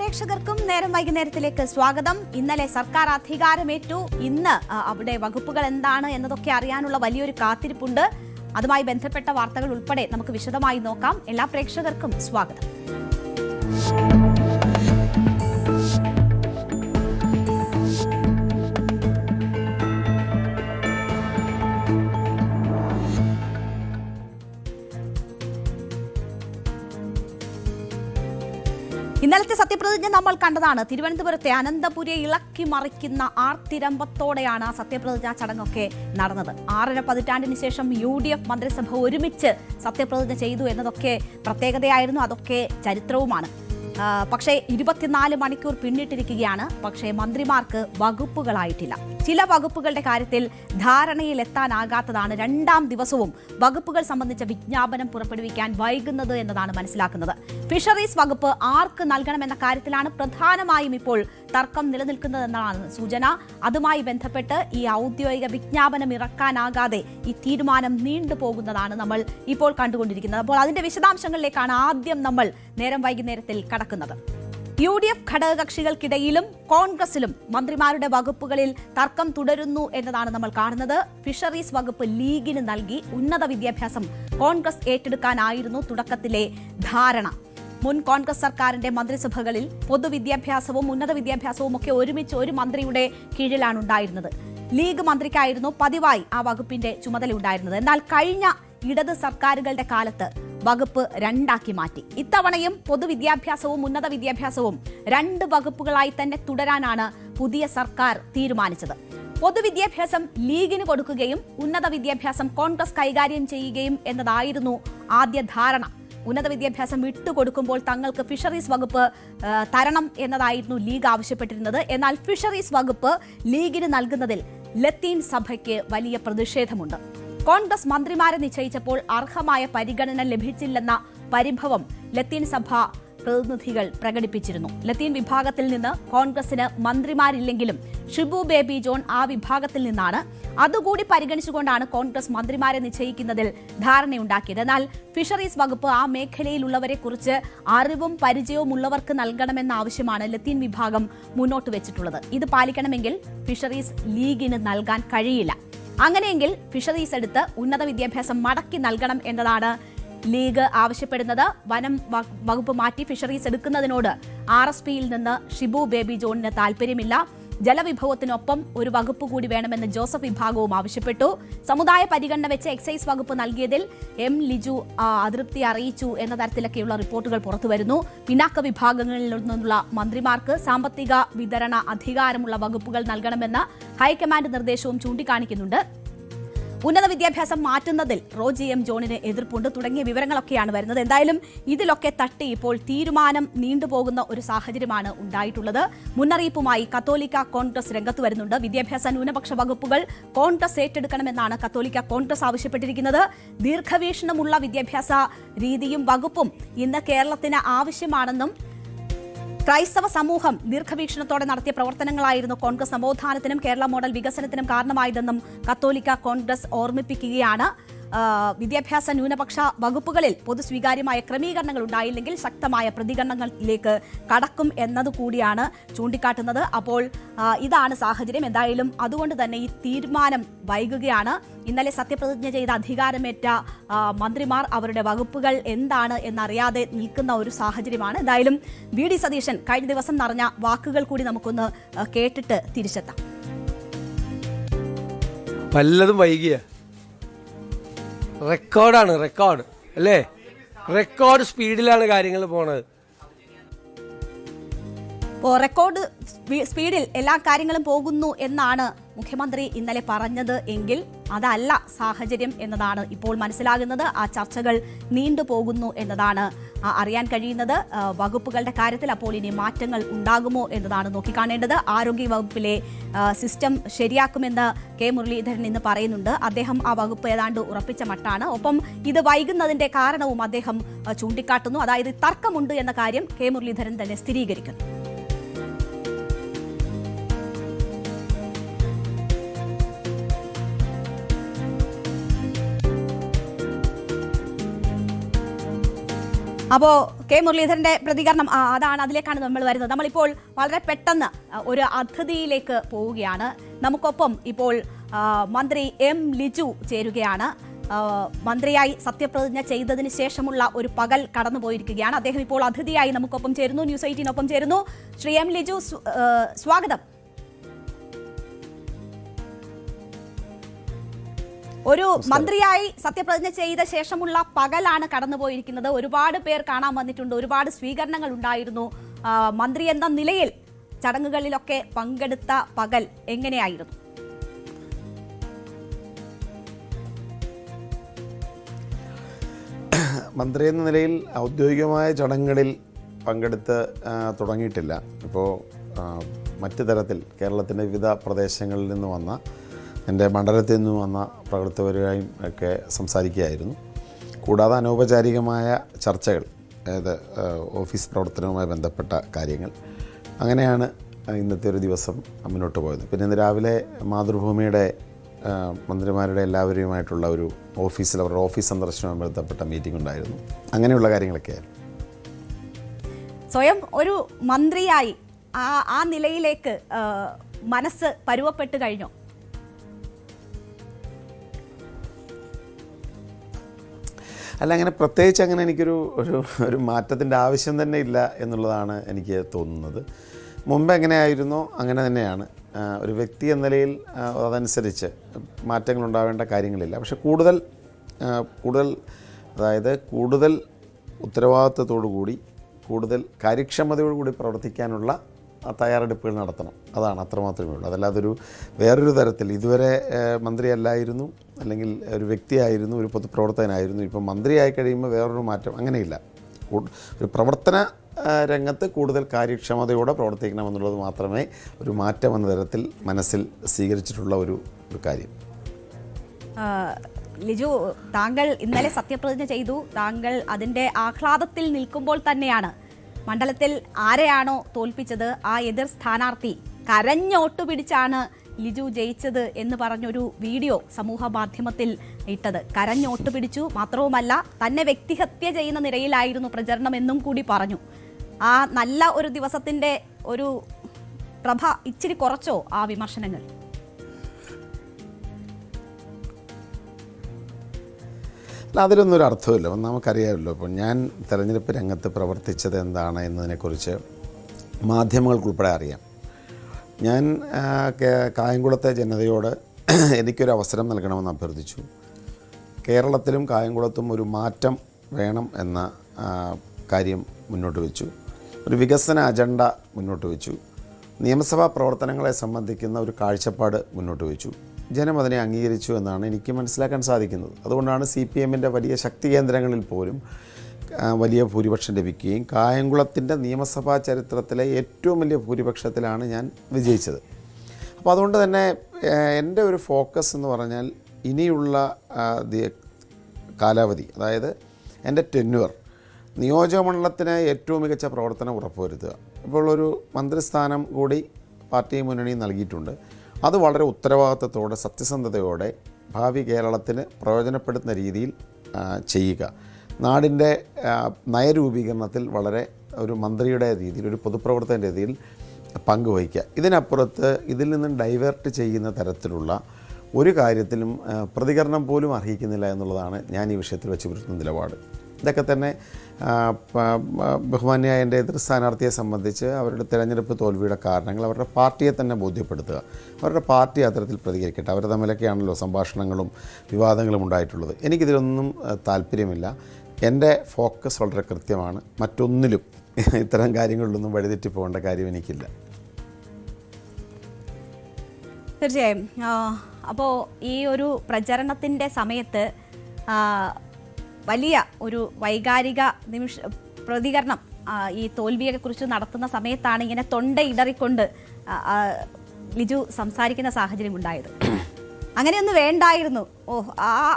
പ്രേക്ഷകർക്കും നേരം വൈകുന്നേരത്തിലേക്ക് സ്വാഗതം. ഇന്നലെ സർക്കാർ അധികാരമേറ്റു. ഇന്ന് അവിടെ വകുപ്പുകൾ എന്താണ് എന്നതൊക്കെ അറിയാനുള്ള വലിയൊരു കാത്തിരിപ്പുണ്ട്. അതുമായി ബന്ധപ്പെട്ട വാർത്തകൾ ഉൾപ്പെടെ നമുക്ക് വിശദമായി നോക്കാം. എല്ലാ പ്രേക്ഷകർക്കും സ്വാഗതം. ഇന്നലത്തെ സത്യപ്രതിജ്ഞ നമ്മൾ കണ്ടതാണ്. തിരുവനന്തപുരത്തെ അനന്തപുരിയെ ഇളക്കി മറിക്കുന്ന ആർത്തിരമ്പത്തോടെയാണ് ആ സത്യപ്രതിജ്ഞാ ചടങ്ങൊക്കെ നടന്നത്. 6.5 പതിറ്റാണ്ടിന് ശേഷം UDF മന്ത്രിസഭ ഒരുമിച്ച് സത്യപ്രതിജ്ഞ ചെയ്തു എന്നതൊക്കെ പ്രത്യേകതയായിരുന്നു. അതൊക്കെ ചരിത്രവുമാണ്. പക്ഷേ 24 മണിക്കൂർ പിന്നിട്ടിരിക്കുകയാണ്. പക്ഷേ മന്ത്രിമാർക്ക് വകുപ്പുകളായിട്ടില്ല. ചില വകുപ്പുകളുടെ കാര്യത്തിൽ ധാരണയിലെത്താനാകാത്തതാണ് 2ാം ദിവസവും വകുപ്പുകൾ സംബന്ധിച്ച വിജ്ഞാപനം പുറപ്പെടുവിക്കാൻ വൈകുന്നത് എന്നതാണ് മനസ്സിലാക്കുന്നത്. ഫിഷറീസ് വകുപ്പ് ആർക്ക് നൽകണമെന്ന കാര്യത്തിലാണ് പ്രധാനമായും ഇപ്പോൾ തർക്കം നിലനിൽക്കുന്നതെന്നാണ് സൂചന. അതുമായി ബന്ധപ്പെട്ട് ഈ ഔദ്യോഗിക വിജ്ഞാപനം ഇറക്കാനാകാതെ ഈ തീരുമാനം നീണ്ടുപോകുന്നതാണ് നമ്മൾ ഇപ്പോൾ കണ്ടുകൊണ്ടിരിക്കുന്നത്. അപ്പോൾ അതിന്റെ വിശദാംശങ്ങളിലേക്കാണ് ആദ്യം നമ്മൾ നേരം വൈകുന്നേരത്തിൽ കടക്കുന്നത്. UDF ഘടകകക്ഷികൾക്കിടയിലും കോൺഗ്രസിലും മന്ത്രിമാരുടെ വകുപ്പുകളിൽ തർക്കം തുടരുന്നു എന്നതാണ് നമ്മൾ കാണുന്നത്. ഫിഷറീസ് വകുപ്പ് ലീഗിന് നൽകി. ഉന്നത വിദ്യാഭ്യാസം കോൺഗ്രസ് ഏറ്റെടുക്കാനായിരുന്നു തുടക്കത്തിലെ ധാരണ. മുൻ കോൺഗ്രസ് സർക്കാരിന്റെ മന്ത്രിസഭകളിൽ പൊതുവിദ്യാഭ്യാസവും ഉന്നത വിദ്യാഭ്യാസവും ഒക്കെ ഒരുമിച്ച് ഒരു മന്ത്രിയുടെ കീഴിലാണ് ഉണ്ടായിരുന്നത്. ലീഗ് മന്ത്രിക്കായിരുന്നു പതിവായി ആ വകുപ്പിന്റെ ചുമതല ഉണ്ടായിരുന്നത്. എന്നാൽ കഴിഞ്ഞ ഇടത് സർക്കാരുകളുടെ കാലത്ത് വകുപ്പ് 2ആക്കി മാറ്റി. ഇത്തവണയും പൊതുവിദ്യാഭ്യാസവും ഉന്നത വിദ്യാഭ്യാസവും 2 വകുപ്പുകളായി തന്നെ തുടരാനാണ് പുതിയ സർക്കാർ തീരുമാനിച്ചത്. പൊതുവിദ്യാഭ്യാസം ലീഗിന് കൊടുക്കുകയും ഉന്നത വിദ്യാഭ്യാസം കോൺഗ്രസ് കൈകാര്യം ചെയ്യുകയും എന്നതായിരുന്നു ആദ്യ ധാരണ. ഉന്നത വിദ്യാഭ്യാസം വിട്ടുകൊടുക്കുമ്പോൾ തങ്ങൾക്ക് ഫിഷറീസ് വകുപ്പ് തരണം എന്നതായിരുന്നു ലീഗ് ആവശ്യപ്പെട്ടിരുന്നത്. എന്നാൽ ഫിഷറീസ് വകുപ്പ് ലീഗിന് നൽകുന്നതിൽ ലത്തീൻ സഭയ്ക്ക് വലിയ പ്രതിഷേധമുണ്ട്. കോൺഗ്രസ് മന്ത്രിമാരെ നിശ്ചയിച്ചപ്പോൾ അർഹമായ പരിഗണന ലഭിച്ചില്ലെന്ന പരിഭവം ലത്തീൻ സഭ പ്രതിനിധികൾ പ്രകടിപ്പിച്ചിരുന്നു. ലത്തീൻ വിഭാഗത്തിൽ നിന്ന് കോൺഗ്രസിന് മന്ത്രിമാരില്ലെങ്കിലും ഷിബു ബേബി ജോൺ ആ വിഭാഗത്തിൽ നിന്നാണ്. അതുകൂടി പരിഗണിച്ചുകൊണ്ടാണ് കോൺഗ്രസ് മന്ത്രിമാരെ നിശ്ചയിക്കുന്നതിൽ ധാരണയുണ്ടാക്കിയത്. എന്നാൽ ഫിഷറീസ് വകുപ്പ് ആ മേഖലയിലുള്ളവരെ കുറിച്ച് അറിവും പരിചയവും ഉള്ളവർക്ക് നൽകണമെന്ന ആവശ്യമാണ് ലത്തീൻ വിഭാഗം മുന്നോട്ട് വെച്ചിട്ടുള്ളത്. ഇത് പാലിക്കണമെങ്കിൽ ഫിഷറീസ് ലീഗിന് നൽകാൻ കഴിയില്ല. അങ്ങനെയെങ്കിൽ ഫിഷറീസ് എടുത്ത് ഉന്നത വിദ്യാഭ്യാസം മടക്കി നൽകണം എന്നതാണ് ലീഗ് ആവശ്യപ്പെടുന്നത്. വനം വകുപ്പ് മാറ്റി ഫിഷറീസ് എടുക്കുന്നതിനോട് RSPയിൽ നിന്ന് ഷിബു ബേബി ജോണിന് താല്പര്യമില്ല. ജലവിഭവത്തിനൊപ്പം ഒരു വകുപ്പ് കൂടി വേണമെന്ന് ജോസഫ് വിഭാഗവും ആവശ്യപ്പെട്ടു. സമുദായ പരിഗണന വെച്ച് എക്സൈസ് വകുപ്പ് നൽകിയതിൽ M. ലിജു അതൃപ്തി അറിയിച്ചു എന്ന തരത്തിലൊക്കെയുള്ള റിപ്പോർട്ടുകൾ പുറത്തുവരുന്നു. പിന്നാക്ക വിഭാഗങ്ങളിൽ നിന്നുള്ള മന്ത്രിമാർക്ക് സാമ്പത്തിക വിതരണ അധികാരമുള്ള വകുപ്പുകൾ നൽകണമെന്ന ഹൈക്കമാൻഡ് നിർദ്ദേശവും ചൂണ്ടിക്കാണിക്കുന്നുണ്ട്. ഉന്നത വിദ്യാഭ്യാസം മാറ്റുന്നതിൽ റോജി M. ജോണിന് എതിർപ്പുണ്ട് തുടങ്ങിയ വിവരങ്ങളൊക്കെയാണ് വരുന്നത്. എന്തായാലും ഇതിലൊക്കെ തട്ടി ഇപ്പോൾ തീരുമാനം നീണ്ടുപോകുന്ന ഒരു സാഹചര്യമാണ് ഉണ്ടായിട്ടുള്ളത്. മുന്നറിയിപ്പുമായി കത്തോലിക്ക കോൺഗ്രസ് രംഗത്ത് വരുന്നുണ്ട്. വിദ്യാഭ്യാസ ന്യൂനപക്ഷ വകുപ്പുകൾ കോൺഗ്രസ് ഏറ്റെടുക്കണമെന്നാണ് കത്തോലിക്ക കോൺഗ്രസ് ആവശ്യപ്പെട്ടിരിക്കുന്നത്. ദീർഘവീക്ഷണമുള്ള വിദ്യാഭ്യാസ രീതിയും വകുപ്പും ഇന്ന് കേരളത്തിന് ആവശ്യമാണെന്നും ക്രൈസ്തവ സമൂഹം ദീർഘവീക്ഷണത്തോടെ നടത്തിയ പ്രവർത്തനങ്ങളായിരുന്നു കോൺഗ്രസ് നവോത്ഥാനത്തിനും കേരള മോഡൽ വികസനത്തിനും കാരണമായതെന്നും കത്തോലിക്ക കോൺഗ്രസ് ഓർമ്മിപ്പിക്കുകയാണ്. വിദ്യാഭ്യാസ ന്യൂനപക്ഷ വകുപ്പുകളിൽ പൊതുസ്വീകാര്യമായ ക്രമീകരണങ്ങൾ ഉണ്ടായില്ലെങ്കിൽ ശക്തമായ പ്രതികരണങ്ങളിലേക്ക് കടക്കും എന്നതുകൂടിയാണ് ചൂണ്ടിക്കാട്ടുന്നത്. അപ്പോൾ ഇതാണ് സാഹചര്യം. എന്തായാലും അതുകൊണ്ട് തന്നെ ഈ തീരുമാനം വൈകുകയാണ്. ഇന്നലെ സത്യപ്രതിജ്ഞ ചെയ്ത് അധികാരമേറ്റ മന്ത്രിമാർ അവരുടെ വകുപ്പുകൾ എന്താണ് എന്നറിയാതെ നിൽക്കുന്ന ഒരു സാഹചര്യമാണ്. എന്തായാലും VD സതീശൻ കഴിഞ്ഞ ദിവസം പറഞ്ഞ വാക്കുകൾ കൂടി നമുക്കൊന്ന് കേട്ടിട്ട് തിരിച്ചെത്താം. വല്ലതും വൈകിയ റെക്കോർഡ് അല്ലേ? റെക്കോർഡ് സ്പീഡിലാണ് കാര്യങ്ങൾ പോണത്. റെക്കോർഡ് സ്പീഡിൽ എല്ലാ കാര്യങ്ങളും പോകുന്നു എന്നാണ് മുഖ്യമന്ത്രി ഇന്നലെ പറഞ്ഞത് എങ്കിൽ അതല്ല സാഹചര്യം എന്നതാണ് ഇപ്പോൾ മനസ്സിലാകുന്നത്. ആ ചർച്ചകൾ നീണ്ടുപോകുന്നു എന്നതാണ് അറിയാൻ കഴിയുന്നത്. വകുപ്പുകളുടെ കാര്യത്തിൽ അപ്പോൾ ഇനി മാറ്റങ്ങൾ ഉണ്ടാകുമോ എന്നതാണ് നോക്കിക്കാണേണ്ടത്. ആരോഗ്യ വകുപ്പിലെ സിസ്റ്റം ശരിയാക്കുമെന്ന് K. മുരളീധരൻ ഇന്ന് പറയുന്നുണ്ട്. അദ്ദേഹം ആ വകുപ്പ് ഏതാണ്ട് ഉറപ്പിച്ച മട്ടാണ്. ഒപ്പം ഇത് വൈകുന്നതിന്റെ കാരണവും അദ്ദേഹം ചൂണ്ടിക്കാട്ടുന്നു. അതായത് തർക്കമുണ്ട് എന്ന കാര്യം K. മുരളീധരൻ തന്നെ സ്ഥിരീകരിക്കുന്നു. അപ്പോൾ കെ മുരളീധരന്റെ പ്രതികരണം അതാണ്, അതിലേക്കാണ് നമ്മൾ വരുന്നത്. നമ്മളിപ്പോൾ വളരെ പെട്ടെന്ന് ഒരു അതിഥിയിലേക്ക് പോവുകയാണ്. നമുക്കൊപ്പം ഇപ്പോൾ മന്ത്രി എം ലിജു ചേരുകയാണ്. മന്ത്രിയായി സത്യപ്രതിജ്ഞ ചെയ്തതിന് ശേഷമുള്ള ഒരു പകൽ കടന്നുപോയിരിക്കുകയാണ്. അദ്ദേഹം ഇപ്പോൾ അതിഥിയായി നമുക്കൊപ്പം ചേരുന്നു, ന്യൂസ് 18 ചേരുന്നു. ശ്രീ എം ലിജു, സ്വാഗതം. ഒരു മന്ത്രിയായി സത്യപ്രതിജ്ഞ ചെയ്ത ശേഷമുള്ള പകലാണ് കടന്നുപോയിരിക്കുന്നത്. ഒരുപാട് പേർ കാണാൻ വന്നിട്ടുണ്ട്, ഒരുപാട് സ്വീകരണങ്ങൾ ഉണ്ടായിരുന്നു. മന്ത്രി എന്ന നിലയിൽ ചടങ്ങുകളിലൊക്കെ പങ്കെടുത്ത പകൽ എങ്ങനെയായിരുന്നു? മന്ത്രി എന്ന നിലയിൽ ഔദ്യോഗികമായ ചടങ്ങുകളിൽ പങ്കെടുത്ത് തുടങ്ങിയിട്ടില്ല. ഇപ്പോൾ മറ്റു തരത്തിൽ കേരളത്തിൻ്റെ വിവിധ പ്രദേശങ്ങളിൽ നിന്ന് വന്ന, എൻ്റെ മണ്ഡലത്തിൽ നിന്ന് വന്ന പ്രവർത്തകരുമായും ഒക്കെ സംസാരിക്കുകയായിരുന്നു. കൂടാതെ അനൗപചാരികമായ ചർച്ചകൾ, അതായത് ഓഫീസ് പ്രവർത്തനവുമായി ബന്ധപ്പെട്ട കാര്യങ്ങൾ, അങ്ങനെയാണ് ഇന്നത്തെ ഒരു ദിവസം മുന്നോട്ട് പോയത്. പിന്നെ ഇന്ന് രാവിലെ മാതൃഭൂമിയുടെ മന്ത്രിമാരുടെ എല്ലാവരുമായിട്ടുള്ള ഒരു ഓഫീസിൽ അവരുടെ ഓഫീസ് സന്ദർശനവുമായി ബന്ധപ്പെട്ട മീറ്റിംഗ് ഉണ്ടായിരുന്നു. അങ്ങനെയുള്ള കാര്യങ്ങളൊക്കെയായിരുന്നു. സ്വയം ഒരു മന്ത്രിയായി ആ നിലയിലേക്ക് മനസ്സ് പരുവപ്പെട്ട് കഴിഞ്ഞോ? അല്ല, അങ്ങനെ പ്രത്യേകിച്ച് അങ്ങനെ ഒരു മാറ്റത്തിൻ്റെ ആവശ്യം തന്നെ ഇല്ല എന്നുള്ളതാണ് എനിക്ക് തോന്നുന്നത്. മുമ്പ് എങ്ങനെയായിരുന്നോ അങ്ങനെ തന്നെയാണ്. ഒരു വ്യക്തി എന്ന നിലയിൽ അതനുസരിച്ച് മാറ്റങ്ങൾ ഉണ്ടാവേണ്ട കാര്യങ്ങളില്ല. പക്ഷെ കൂടുതൽ ഉത്തരവാദിത്വത്തോടു കൂടി, കൂടുതൽ കാര്യക്ഷമതയോടുകൂടി പ്രവർത്തിക്കാനുള്ള തയ്യാറെടുപ്പുകൾ നടത്തണം. അതാണ്, അത്രമാത്രമേ ഉള്ളൂ. അതല്ലാതൊരു വേറൊരു തരത്തിൽ ഇതുവരെ മന്ത്രിയല്ലായിരുന്നു, അല്ലെങ്കിൽ ഒരു വ്യക്തിയായിരുന്നു, ഒരു പൊതുപ്രവർത്തകനായിരുന്നു, ഇപ്പം മന്ത്രിയായി കഴിയുമ്പോൾ വേറൊരു മാറ്റം, അങ്ങനെയില്ല. ഒരു പ്രവർത്തന രംഗത്ത് കൂടുതൽ കാര്യക്ഷമതയോടെ പ്രവർത്തിക്കണമെന്നുള്ളത് മാത്രമേ ഒരു മാറ്റം എന്ന തരത്തിൽ മനസ്സിൽ സ്വീകരിച്ചിട്ടുള്ള ഒരു കാര്യം. ലിജു, താങ്കൾ ഇന്നലെ സത്യപ്രതിജ്ഞ ചെയ്തു. താങ്കൾ അതിൻ്റെ ആഹ്ലാദത്തിൽ നിൽക്കുമ്പോൾ തന്നെയാണ് മണ്ഡലത്തിൽ ആരെയാണോ തോൽപ്പിച്ചത് ആ എതിർ സ്ഥാനാർത്ഥി കരഞ്ഞോട്ടു പിടിച്ചാണ് ലിജു ജയിച്ചത് എന്ന് പറഞ്ഞൊരു വീഡിയോ സമൂഹ മാധ്യമത്തിൽ ഇട്ടത്. കരഞ്ഞോട്ടു പിടിച്ചു, മാത്രവുമല്ല തന്നെ വ്യക്തിഹത്യ ചെയ്യുന്ന നിലയിലായിരുന്നു പ്രചരണം എന്നും കൂടി പറഞ്ഞു. ആ നല്ല ഒരു ദിവസത്തിൻ്റെ ഒരു പ്രഭ ഇച്ചിരി കുറച്ചോ ആ വിമർശനങ്ങൾ? അല്ല, അതിലൊന്നും ഒരു അർത്ഥമില്ല. നമുക്കറിയാമല്ലോ, ഇപ്പോൾ ഞാൻ തെരഞ്ഞെടുപ്പ് രംഗത്ത് പ്രവർത്തിച്ചത് എന്താണ് എന്നതിനെക്കുറിച്ച് മാധ്യമങ്ങൾക്കുൾപ്പെടെ അറിയാം. ഞാൻ കായംകുളത്തെ ജനതയോട് എനിക്കൊരു അവസരം നൽകണമെന്ന് അഭ്യർത്ഥിച്ചു. കേരളത്തിലും കായംകുളത്തും ഒരു മാറ്റം വേണം എന്ന കാര്യം മുന്നോട്ട് വെച്ചു. ഒരു വികസന അജണ്ട മുന്നോട്ട് വെച്ചു. നിയമസഭാ പ്രവർത്തനങ്ങളെ സംബന്ധിക്കുന്ന ഒരു കാഴ്ചപ്പാട് മുന്നോട്ട് വെച്ചു. ജനം അതിനെ അംഗീകരിച്ചു എന്നാണ് എനിക്ക് മനസ്സിലാക്കാൻ സാധിക്കുന്നത്. അതുകൊണ്ടാണ് CPMൻ്റെ വലിയ ശക്തി കേന്ദ്രങ്ങളിൽ പോലും വലിയ ഭൂരിപക്ഷം ലഭിക്കുകയും കായംകുളത്തിൻ്റെ നിയമസഭാ ചരിത്രത്തിലെ ഏറ്റവും വലിയ ഭൂരിപക്ഷത്തിലാണ് ഞാൻ വിജയിച്ചത്. അപ്പോൾ അതുകൊണ്ട് തന്നെ എൻ്റെ ഒരു ഫോക്കസ് എന്ന് പറഞ്ഞാൽ ഇനിയുള്ള കാലാവധി, അതായത് എൻ്റെ ടെന്യൂർ, നിയോജകമണ്ഡലത്തിന് ഏറ്റവും മികച്ച പ്രവർത്തനം ഉറപ്പുവരുത്തുക. ഇപ്പോൾ ഒരു മന്ത്രിസ്ഥാനം കൂടി പാർട്ടി മുന്നണി നൽകിയിട്ടുണ്ട്. അത് വളരെ ഉത്തരവാദിത്തത്തോടെ, സത്യസന്ധതയോടെ ഭാവി കേരളത്തിന് പ്രയോജനപ്പെടുത്തുന്ന രീതിയിൽ ചെയ്യുക. നാടിൻ്റെ നയരൂപീകരണത്തിൽ വളരെ ഒരു മന്ത്രിയുടെ രീതിയിൽ, ഒരു പൊതുപ്രവർത്തകൻ്റെ രീതിയിൽ പങ്കുവഹിക്കുക. ഇതിനപ്പുറത്ത് ഇതിൽ നിന്നും ഡൈവേർട്ട് ചെയ്യുന്ന തരത്തിലുള്ള ഒരു കാര്യത്തിലും പ്രതികരണം പോലും അർഹിക്കുന്നില്ല എന്നുള്ളതാണ് ഞാൻ ഈ വിഷയത്തിൽ വെച്ച് പുലർത്തുന്ന നിലപാട്. ഇതൊക്കെ തന്നെ ബഹുമാന്യായ എൻ്റെ എതിർ സ്ഥാനാർത്ഥിയെ സംബന്ധിച്ച് അവരുടെ തിരഞ്ഞെടുപ്പ് തോൽവിയുടെ കാരണങ്ങൾ അവരുടെ പാർട്ടിയെ തന്നെ ബോധ്യപ്പെടുത്തുക. അവരുടെ പാർട്ടി അത്തരത്തിൽ പ്രതികരിക്കട്ടെ. അവർ തമ്മിലൊക്കെയാണല്ലോ സംഭാഷണങ്ങളും വിവാദങ്ങളും ഉണ്ടായിട്ടുള്ളത്. എനിക്കിതിലൊന്നും താല്പര്യമില്ല. എൻ്റെ ഫോക്കസ് വളരെ കൃത്യമാണ്. മറ്റൊന്നിലും ഇത്തരം കാര്യങ്ങളിലൊന്നും വഴിതെറ്റി പോകേണ്ട കാര്യം എനിക്കില്ല. തീർച്ചയായും. അപ്പോൾ ഈ ഒരു പ്രചരണത്തിൻ്റെ സമയത്ത് വലിയ ഒരു വൈകാരിക പ്രതികരണം ഈ തോൽവിയെക്കുറിച്ച് നടത്തുന്ന സമയത്താണ് ഇങ്ങനെ തൊണ്ടയിടറിക്കൊണ്ട് ലിജു സംസാരിക്കുന്ന സാഹചര്യം ഉണ്ടായത്. അങ്ങനെയൊന്നും വേണ്ടായിരുന്നു.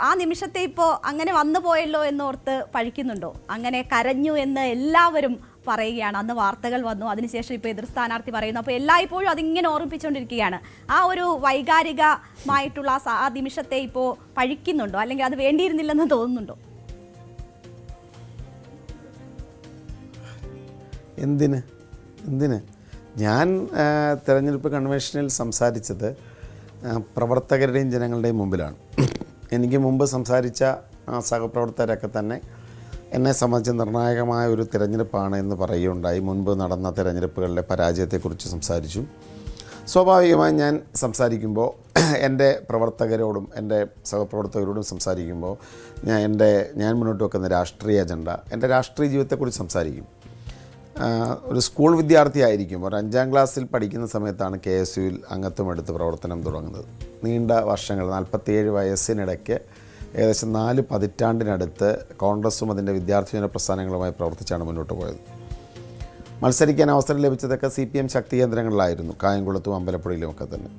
ആ നിമിഷത്തെ ഇപ്പോൾ അങ്ങനെ വന്നു പോയല്ലോ എന്നോർത്ത് പഴിക്കുന്നുണ്ടോ? അങ്ങനെ കരഞ്ഞു എന്ന് എല്ലാവരും പറയുകയാണ്. അന്ന് വാർത്തകൾ വന്നു, അതിനുശേഷം ഇപ്പോൾ എതിർ സ്ഥാനാർത്ഥി പറയുന്നു. അപ്പോൾ എല്ലായ്പ്പോഴും അതിങ്ങനെ ഓർമ്മിപ്പിച്ചുകൊണ്ടിരിക്കുകയാണ്. ആ ഒരു വൈകാരികമായിട്ടുള്ള ആ നിമിഷത്തെ ഇപ്പോൾ പഴിക്കുന്നുണ്ടോ, അല്ലെങ്കിൽ അത് വേണ്ടിയിരുന്നില്ലെന്ന് തോന്നുന്നുണ്ടോ? എന്തിന് ഞാൻ തെരഞ്ഞെടുപ്പ് കൺവെൻഷനിൽ സംസാരിച്ചത് പ്രവർത്തകരുടെയും ജനങ്ങളുടെയും മുമ്പിലാണ്. എനിക്ക് മുമ്പ് സംസാരിച്ച സഹപ്രവർത്തകരൊക്കെ തന്നെ എന്നെ സംബന്ധിച്ച് നിർണായകമായ ഒരു തിരഞ്ഞെടുപ്പാണ് എന്ന് പറയുകയുണ്ടായി. മുൻപ് നടന്ന തിരഞ്ഞെടുപ്പുകളിലെ പരാജയത്തെക്കുറിച്ച് സംസാരിച്ചു. സ്വാഭാവികമായി ഞാൻ സംസാരിക്കുമ്പോൾ എൻ്റെ പ്രവർത്തകരോടും എൻ്റെ സഹപ്രവർത്തകരോടും സംസാരിക്കുമ്പോൾ ഞാൻ മുന്നോട്ട് വെക്കുന്ന രാഷ്ട്രീയ അജണ്ട, എൻ്റെ രാഷ്ട്രീയ ജീവിതത്തെക്കുറിച്ച് സംസാരിക്കും. ഒരു സ്കൂൾ വിദ്യാർത്ഥി ആയിരിക്കും, ഒരു 5ാം ക്ലാസ്സിൽ പഠിക്കുന്ന സമയത്താണ് KSUവിൽ അംഗത്വമെടുത്ത് പ്രവർത്തനം തുടങ്ങുന്നത്. നീണ്ട വർഷങ്ങൾ, 47 വയസ്സിനിടയ്ക്ക് ഏകദേശം 4 പതിറ്റാണ്ടിനടുത്ത് കോൺഗ്രസും അതിൻ്റെ വിദ്യാർത്ഥി പ്രസ്ഥാനങ്ങളുമായി പ്രവർത്തിച്ചാണ് മുന്നോട്ട് പോയത്. മത്സരിക്കാൻ അവസരം ലഭിച്ചതൊക്കെ CPM ശക്തി കേന്ദ്രങ്ങളിലായിരുന്നു, കായംകുളത്തും അമ്പലപ്പുഴയിലും ഒക്കെ തന്നെ.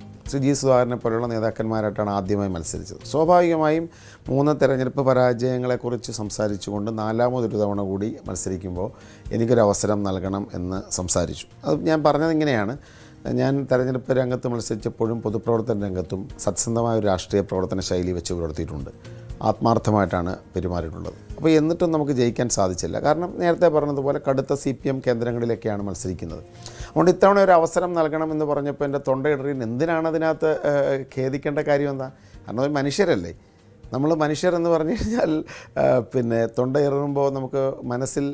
G. സുധാകരനെ പോലെയുള്ള നേതാക്കന്മാരായിട്ടാണ് ആദ്യമായി മത്സരിച്ചത്. സ്വാഭാവികമായും 3 തെരഞ്ഞെടുപ്പ് പരാജയങ്ങളെക്കുറിച്ച് സംസാരിച്ചുകൊണ്ട് 4മതൊരു തവണ കൂടി മത്സരിക്കുമ്പോൾ എനിക്കൊരവസരം നൽകണം എന്ന് സംസാരിച്ചു. അത് ഞാൻ പറഞ്ഞത് ഇങ്ങനെയാണ്: ഞാൻ തെരഞ്ഞെടുപ്പ് രംഗത്ത് മത്സരിച്ചപ്പോഴും പൊതുപ്രവർത്തന രംഗത്തും സത്യസന്ധമായ ഒരു രാഷ്ട്രീയ പ്രവർത്തന ശൈലി വെച്ച് പുലർത്തിയിട്ടുണ്ട്. ആത്മാർത്ഥമായിട്ടാണ് പെരുമാറിയിട്ടുള്ളത്. അപ്പോൾ എന്നിട്ടും നമുക്ക് ജയിക്കാൻ സാധിച്ചില്ല. കാരണം നേരത്തെ പറഞ്ഞതുപോലെ കടുത്ത CPM കേന്ദ്രങ്ങളിലൊക്കെയാണ് മത്സരിക്കുന്നത്. അതുകൊണ്ട് ഇത്തവണ ഒരു അവസരം നൽകണമെന്ന് പറഞ്ഞപ്പോൾ എൻ്റെ തൊണ്ടയിടറി. എന്തിനാണ് അതിനകത്ത് ഖേദിക്കേണ്ട കാര്യം എന്താ? കാരണം ഒരു മനുഷ്യരല്ലേ നമ്മൾ. മനുഷ്യരെന്ന് പറഞ്ഞു കഴിഞ്ഞാൽ തൊണ്ടയിറുമ്പോൾ നമുക്ക് മനസ്സിൽ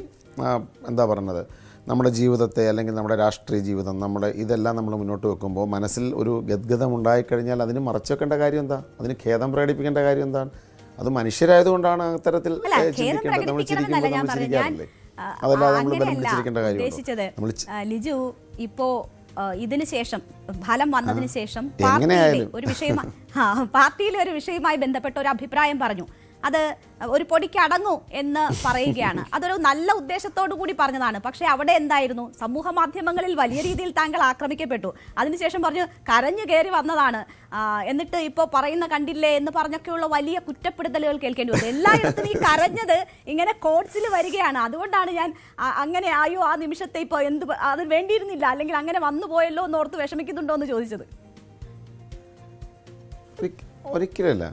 എന്താ പറയുന്നത്, നമ്മുടെ ജീവിതത്തെ അല്ലെങ്കിൽ നമ്മുടെ രാഷ്ട്രീയ ജീവിതം, ഇതെല്ലാം നമ്മൾ മുന്നോട്ട് വെക്കുമ്പോൾ മനസ്സിൽ ഒരു ഗദ്ഗതം ഉണ്ടായിക്കഴിഞ്ഞാൽ അതിന് മറച്ചു വെക്കേണ്ട കാര്യം എന്താ? അതിന് ഖേദം പ്രകടിപ്പിക്കേണ്ട കാര്യം എന്താണ്? അത് മനുഷ്യരായതുകൊണ്ടാണ് അത്തരത്തിൽ ചിന്തിക്കേണ്ടത്. നമ്മൾ ചിരിക്കുമ്പോൾ നമ്മൾ ചിരിക്കാറില്ലേ? അതല്ലാതെ നമ്മൾ ബലം കാര്യമുണ്ടോ? ലിജു ഇപ്പോ ഇതിന് ശേഷം ഫലം വന്നതിന് ശേഷം പാർട്ടിയിലെ ഒരു വിഷയവുമായി ബന്ധപ്പെട്ട ഒരു അഭിപ്രായം പറഞ്ഞു. അത് ഒരു പൊടിക്ക് അടങ്ങൂ എന്ന് പറയുകയാണ്. അതൊരു നല്ല ഉദ്ദേശത്തോടു കൂടി പറഞ്ഞതാണ്. പക്ഷേ അവിടെ എന്തായിരുന്നു? സമൂഹ മാധ്യമങ്ങളിൽ വലിയ രീതിയിൽ താങ്കൾ ആക്രമിക്കപ്പെട്ടു. അതിനുശേഷം പറഞ്ഞു കരഞ്ഞു കയറി വന്നതാണ്, എന്നിട്ട് ഇപ്പോൾ പറയുന്ന കണ്ടില്ലേ എന്ന് പറഞ്ഞൊക്കെയുള്ള വലിയ കുറ്റപ്പെടുത്തലുകൾ കേൾക്കേണ്ടി വന്നു. എല്ലായിടത്തും ഈ കരഞ്ഞത് ഇങ്ങനെ കോഡ്സിൽ വരികയാണ്. അതുകൊണ്ടാണ് ഞാൻ അങ്ങനെ അയ്യോ ആ നിമിഷത്തെ ഇപ്പോൾ അത് വേണ്ടിയിരുന്നില്ല, അല്ലെങ്കിൽ അങ്ങനെ വന്നു പോയല്ലോ എന്നോർത്ത് വിഷമിക്കുന്നുണ്ടോ എന്ന് ചോദിച്ചത്. ഒരിക്കലല്ല.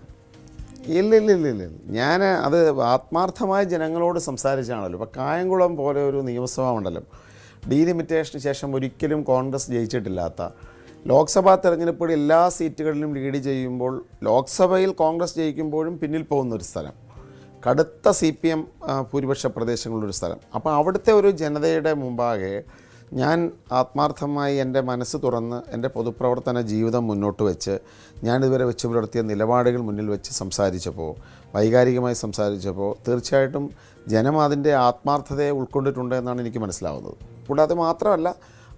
ഇല്ല. ഞാൻ അത് ആത്മാർത്ഥമായ ജനങ്ങളോട് സംസാരിച്ചാണല്ലോ. ഇപ്പോൾ കായംകുളം പോലെ ഒരു നിയമസഭാ മണ്ഡലം ഡീലിമിറ്റേഷന് ശേഷം ഒരിക്കലും കോൺഗ്രസ് ജയിച്ചിട്ടില്ലാത്ത, ലോക്സഭാ തെരഞ്ഞെടുപ്പുകളിൽ എല്ലാ സീറ്റുകളിലും ലീഡ് ചെയ്യുമ്പോൾ ലോക്സഭയിൽ കോൺഗ്രസ് ജയിക്കുമ്പോഴും പിന്നിൽ പോകുന്നൊരു സ്ഥലം, കടുത്ത CPM ഭൂരിപക്ഷ പ്രദേശങ്ങളുള്ളൊരു സ്ഥലം. അപ്പോൾ അവിടുത്തെ ഒരു ജനതയുടെ മുമ്പാകെ ഞാൻ ആത്മാർത്ഥമായി എൻ്റെ മനസ്സ് തുറന്ന് എൻ്റെ പൊതുപ്രവർത്തന ജീവിതം മുന്നോട്ട് വെച്ച് ഞാനിതുവരെ വെച്ച് പുലർത്തിയ നിലപാടുകൾ മുന്നിൽ വെച്ച് സംസാരിച്ചപ്പോൾ, വൈകാരികമായി സംസാരിച്ചപ്പോൾ തീർച്ചയായിട്ടും ജനം അതിൻ്റെ ആത്മാർത്ഥതയെ ഉൾക്കൊണ്ടിട്ടുണ്ട് എന്നാണ് എനിക്ക് മനസ്സിലാവുന്നത്. കൂടാതെ മാത്രമല്ല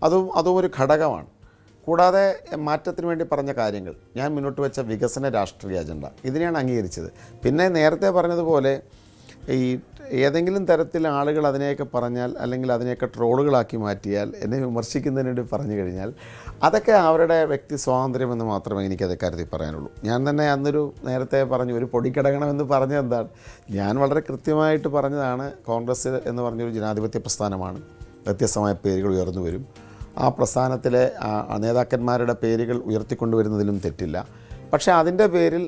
അതും ഒരു ഘടകമാണ്. കൂടാതെ മാറ്റത്തിന് വേണ്ടി പറഞ്ഞ കാര്യങ്ങൾ, ഞാൻ മുന്നോട്ട് വെച്ച വികസന രാഷ്ട്രീയ അജണ്ട, ഇതിനെയാണ് അംഗീകരിച്ചത്. പിന്നെ നേരത്തെ പറഞ്ഞതുപോലെ ഈ ഏതെങ്കിലും തരത്തിൽ ആളുകൾ അതിനെയൊക്കെ പറഞ്ഞാൽ, അല്ലെങ്കിൽ അതിനെയൊക്കെ ട്രോളുകളാക്കി മാറ്റിയാൽ, എന്നെ വിമർശിക്കുന്നതിന് വേണ്ടി പറഞ്ഞു കഴിഞ്ഞാൽ, അതൊക്കെ അവരുടെ വ്യക്തി സ്വാതന്ത്ര്യമെന്ന് മാത്രമേ എനിക്കത് കാര്യത്തിൽ പറയാനുള്ളൂ. ഞാൻ തന്നെ നേരത്തെ പറഞ്ഞു ഒരു പൊടിക്കടങ്ങണമെന്ന് പറഞ്ഞത് എന്താണ്? ഞാൻ വളരെ കൃത്യമായിട്ട് പറഞ്ഞതാണ്, കോൺഗ്രസ് എന്ന് പറഞ്ഞൊരു ജനാധിപത്യ പ്രസ്ഥാനമാണ്. വ്യത്യസ്തമായ പേരുകൾ ഉയർന്നു വരും. ആ പ്രസ്ഥാനത്തിലെ നേതാക്കന്മാരുടെ പേരുകൾ ഉയർത്തിക്കൊണ്ടുവരുന്നതിലും തെറ്റില്ല. പക്ഷേ അതിൻ്റെ പേരിൽ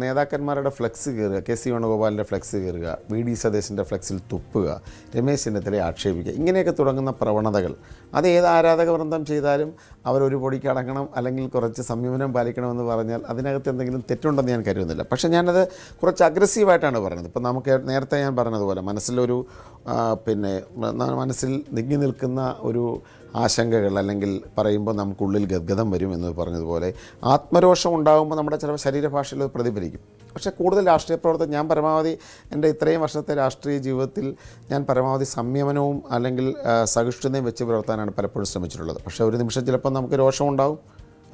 നേതാക്കന്മാരുടെ ഫ്ലെക്സ് കയറുക, KC വേണുഗോപാലിൻ്റെ ഫ്ലെക്സ് കയറുക, VD സതീശൻ്റെ ഫ്ലെക്സിൽ തുപ്പുക, രമേശ് ചെന്നിത്തലയെ ആക്ഷേപിക്കുക, ഇങ്ങനെയൊക്കെ തുടങ്ങുന്ന പ്രവണതകൾ അത് ഏത് ആരാധക വൃന്ദം ചെയ്താലും അവരൊരു പൊടിക്ക് അടങ്ങണം അല്ലെങ്കിൽ കുറച്ച് സംയമനം പാലിക്കണമെന്ന് പറഞ്ഞാൽ അതിനകത്ത് എന്തെങ്കിലും തെറ്റുണ്ടെന്ന് ഞാൻ കരുതുന്നില്ല. പക്ഷേ ഞാനത് കുറച്ച് അഗ്രസീവായിട്ടാണ് പറയുന്നത്. ഇപ്പം നമുക്ക് നേരത്തെ ഞാൻ പറഞ്ഞതുപോലെ മനസ്സിലൊരു മനസ്സിൽ തിങ്ങി നിൽക്കുന്ന ഒരു ആശങ്കകൾ, അല്ലെങ്കിൽ പറയുമ്പോൾ നമുക്കുള്ളിൽ ഗദ്ഗതം വരും എന്ന് പറഞ്ഞതുപോലെ ആത്മരോഷം ഉണ്ടാകുമ്പോൾ നമ്മുടെ ചില ശരീരഭാഷയിൽ പ്രതിഫലിക്കും. പക്ഷേ കൂടുതൽ രാഷ്ട്രീയ പ്രവർത്തനം ഞാൻ പരമാവധി എൻ്റെ ഇത്രയും വർഷത്തെ രാഷ്ട്രീയ ജീവിതത്തിൽ ഞാൻ പരമാവധി സംയമനവും അല്ലെങ്കിൽ സഹിഷ്ണുതയും വെച്ച് പുലർത്താനാണ് പലപ്പോഴും ശ്രമിച്ചിട്ടുള്ളത്. പക്ഷേ ഒരു നിമിഷം ചിലപ്പോൾ നമുക്ക് രോഷമുണ്ടാവും,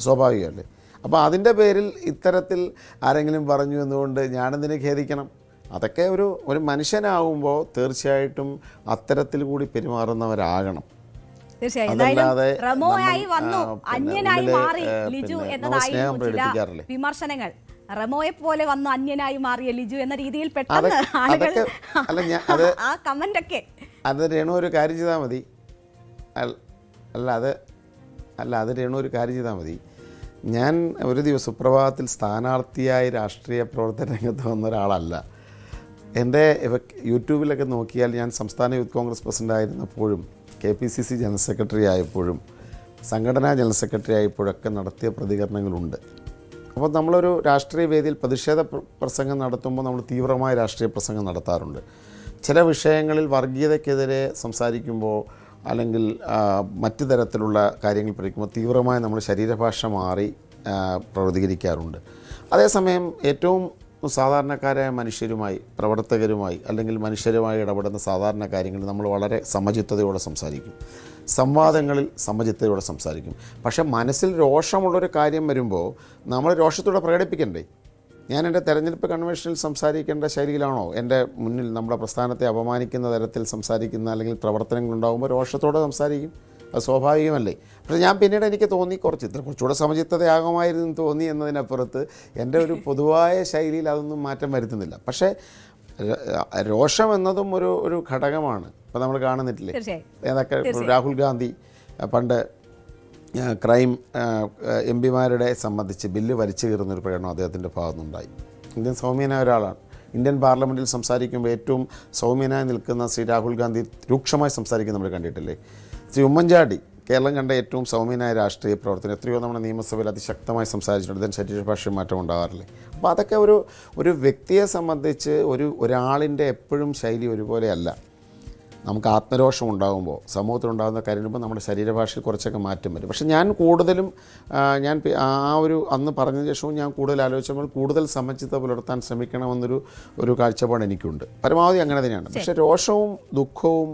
സ്വാഭാവികമല്ലേ? അപ്പോൾ അതിൻ്റെ പേരിൽ ഇത്തരത്തിൽ ആരെങ്കിലും പറഞ്ഞു എന്നുകൊണ്ട് ഞാനെന്തിനെ ഖേദിക്കണം? അതൊക്കെ ഒരു മനുഷ്യനാവുമ്പോൾ തീർച്ചയായിട്ടും അത്തരത്തിൽ കൂടി പെരുമാറുന്നവരാകണം. വിമർശനങ്ങൾ റെമോയെ പോലെ വന്ന് അന്യനായി മാറിയ ലിജു എന്ന രീതിയിൽ പെട്ടെന്ന് ആളുകൾ ആ കമന്റ് ഒക്കെ. അത് രേണു ഒരു കാര്യം ചെയ്താൽ മതി. അത് രേണു ഒരു കാര്യം ചെയ്താൽ മതി. ഞാൻ ഒരു ദിവസം സുപ്രഭാതത്തിൽ സ്ഥാനാർത്ഥിയായി രാഷ്ട്രീയ പ്രവർത്തന രംഗത്ത് വന്ന ഒരാളല്ല. എൻ്റെ യൂട്യൂബിലൊക്കെ നോക്കിയാൽ ഞാൻ സംസ്ഥാന യൂത്ത് കോൺഗ്രസ് പ്രസിഡൻ്റായിരുന്നപ്പോഴും KPCC ജനറൽ സെക്രട്ടറി ആയപ്പോഴും സംഘടനാ ജനറൽ സെക്രട്ടറി ആയപ്പോഴൊക്കെ നടത്തിയ പ്രതികരണങ്ങളുണ്ട്. അപ്പോൾ നമ്മളൊരു രാഷ്ട്രീയ വേദിയിൽ പ്രതിഷേധ പ്രസംഗം നടത്തുമ്പോൾ നമ്മൾ തീവ്രമായ രാഷ്ട്രീയ പ്രസംഗം നടത്താറുണ്ട്. ചില വിഷയങ്ങളിൽ വർഗീയതയ്ക്കെതിരെ സംസാരിക്കുമ്പോൾ അല്ലെങ്കിൽ മറ്റു തരത്തിലുള്ള കാര്യങ്ങൾ പഠിക്കുമ്പോൾ തീവ്രമായി നമ്മൾ ശരീരഭാഷ മാറി പ്രതികരിക്കാറുണ്ട്. അതേസമയം ഏറ്റവും സാധാരണക്കാരായ മനുഷ്യരുമായി, പ്രവർത്തകരുമായി അല്ലെങ്കിൽ മനുഷ്യരുമായി ഇടപെടുന്ന സാധാരണ കാര്യങ്ങളിൽ നമ്മൾ വളരെ സമചിത്തതയോടെ സംസാരിക്കും, സംവാദങ്ങളിൽ സമചിത്തതയോടെ സംസാരിക്കും. പക്ഷേ മനസ്സിൽ രോഷമുള്ളൊരു കാര്യം വരുമ്പോൾ നമ്മൾ രോഷത്തോടെ പ്രകടിപ്പിക്കണ്ടേ? ഞാൻ എൻ്റെ തെരഞ്ഞെടുപ്പ് കൺവെൻഷനിൽ സംസാരിക്കേണ്ട ശൈലിയിലാണോ എൻ്റെ മുന്നിൽ നമ്മുടെ പ്രസ്ഥാനത്തെ അപമാനിക്കുന്ന തരത്തിൽ സംസാരിക്കുന്ന അല്ലെങ്കിൽ പ്രവർത്തനങ്ങളുണ്ടാകുമ്പോൾ രോഷത്തോടെ സംസാരിക്കും? അത് സ്വാഭാവികമല്ലേ? പക്ഷേ ഞാൻ പിന്നീട് എനിക്ക് തോന്നി കുറച്ചുകൂടെ സമചിത്തതയാകുമായിരുന്നു തോന്നി എന്നതിനപ്പുറത്ത് എൻ്റെ ഒരു പൊതുവായ ശൈലിയിൽ അതൊന്നും മാറ്റം വരുത്തുന്നില്ല. പക്ഷേ രോഷം എന്നതും ഒരു ഘടകമാണ്. ഇപ്പോൾ നമ്മൾ കാണുന്നിട്ടില്ലേ, ഏതൊക്കെ രാഹുൽ ഗാന്ധി പണ്ട് ക്രൈം MP-മാരുടെ സംബന്ധിച്ച് ബില്ല് വലിച്ചു കീറുന്നൊരു പ്രകടനം അദ്ദേഹത്തിൻ്റെ ഭാഗത്തുനിന്നുണ്ടായി. ഇന്ത്യൻ സൗമ്യനായ ഒരാളാണ്. ഇന്ത്യൻ പാർലമെൻറ്റിൽ സംസാരിക്കുമ്പോൾ ഏറ്റവും സൗമ്യനായി നിൽക്കുന്ന ശ്രീ രാഹുൽ ഗാന്ധി രൂക്ഷമായി സംസാരിക്കുന്നത് നമ്മൾ കണ്ടിട്ടില്ലേ? ശ്രീ ഉമ്മൻചാണ്ടി കേരളം കണ്ട ഏറ്റവും സൗമ്യനായ രാഷ്ട്രീയ പ്രവർത്തനം, എത്രയോ നമ്മുടെ നിയമസഭയിൽ അതിശക്തമായി സംസാരിച്ചിട്ടുണ്ട്. ഇതിന് ശരീരഭാഷ മാറ്റം ഉണ്ടാകാറില്ലേ? അപ്പോൾ അതൊക്കെ ഒരു വ്യക്തിയെ സംബന്ധിച്ച് ഒരാളിൻ്റെ എപ്പോഴും ശൈലി ഒരുപോലെയല്ല. നമുക്ക് ആത്മരോഷം ഉണ്ടാകുമ്പോൾ, സമൂഹത്തിലുണ്ടാകുന്ന കാര്യങ്ങൾ നമ്മുടെ ശരീരഭാഷയിൽ കുറച്ചൊക്കെ മാറ്റം വരും. പക്ഷേ ഞാൻ കൂടുതലും അന്ന് പറഞ്ഞതിന് ശേഷവും ഞാൻ കൂടുതൽ ആലോചിച്ചപ്പോൾ കൂടുതൽ സമചിത്തത പുലർത്താൻ ശ്രമിക്കണമെന്നൊരു കാഴ്ചപ്പാട് എനിക്കുണ്ട്. പരമാവധി അങ്ങനെ തന്നെയാണ്. പക്ഷേ രോഷവും ദുഃഖവും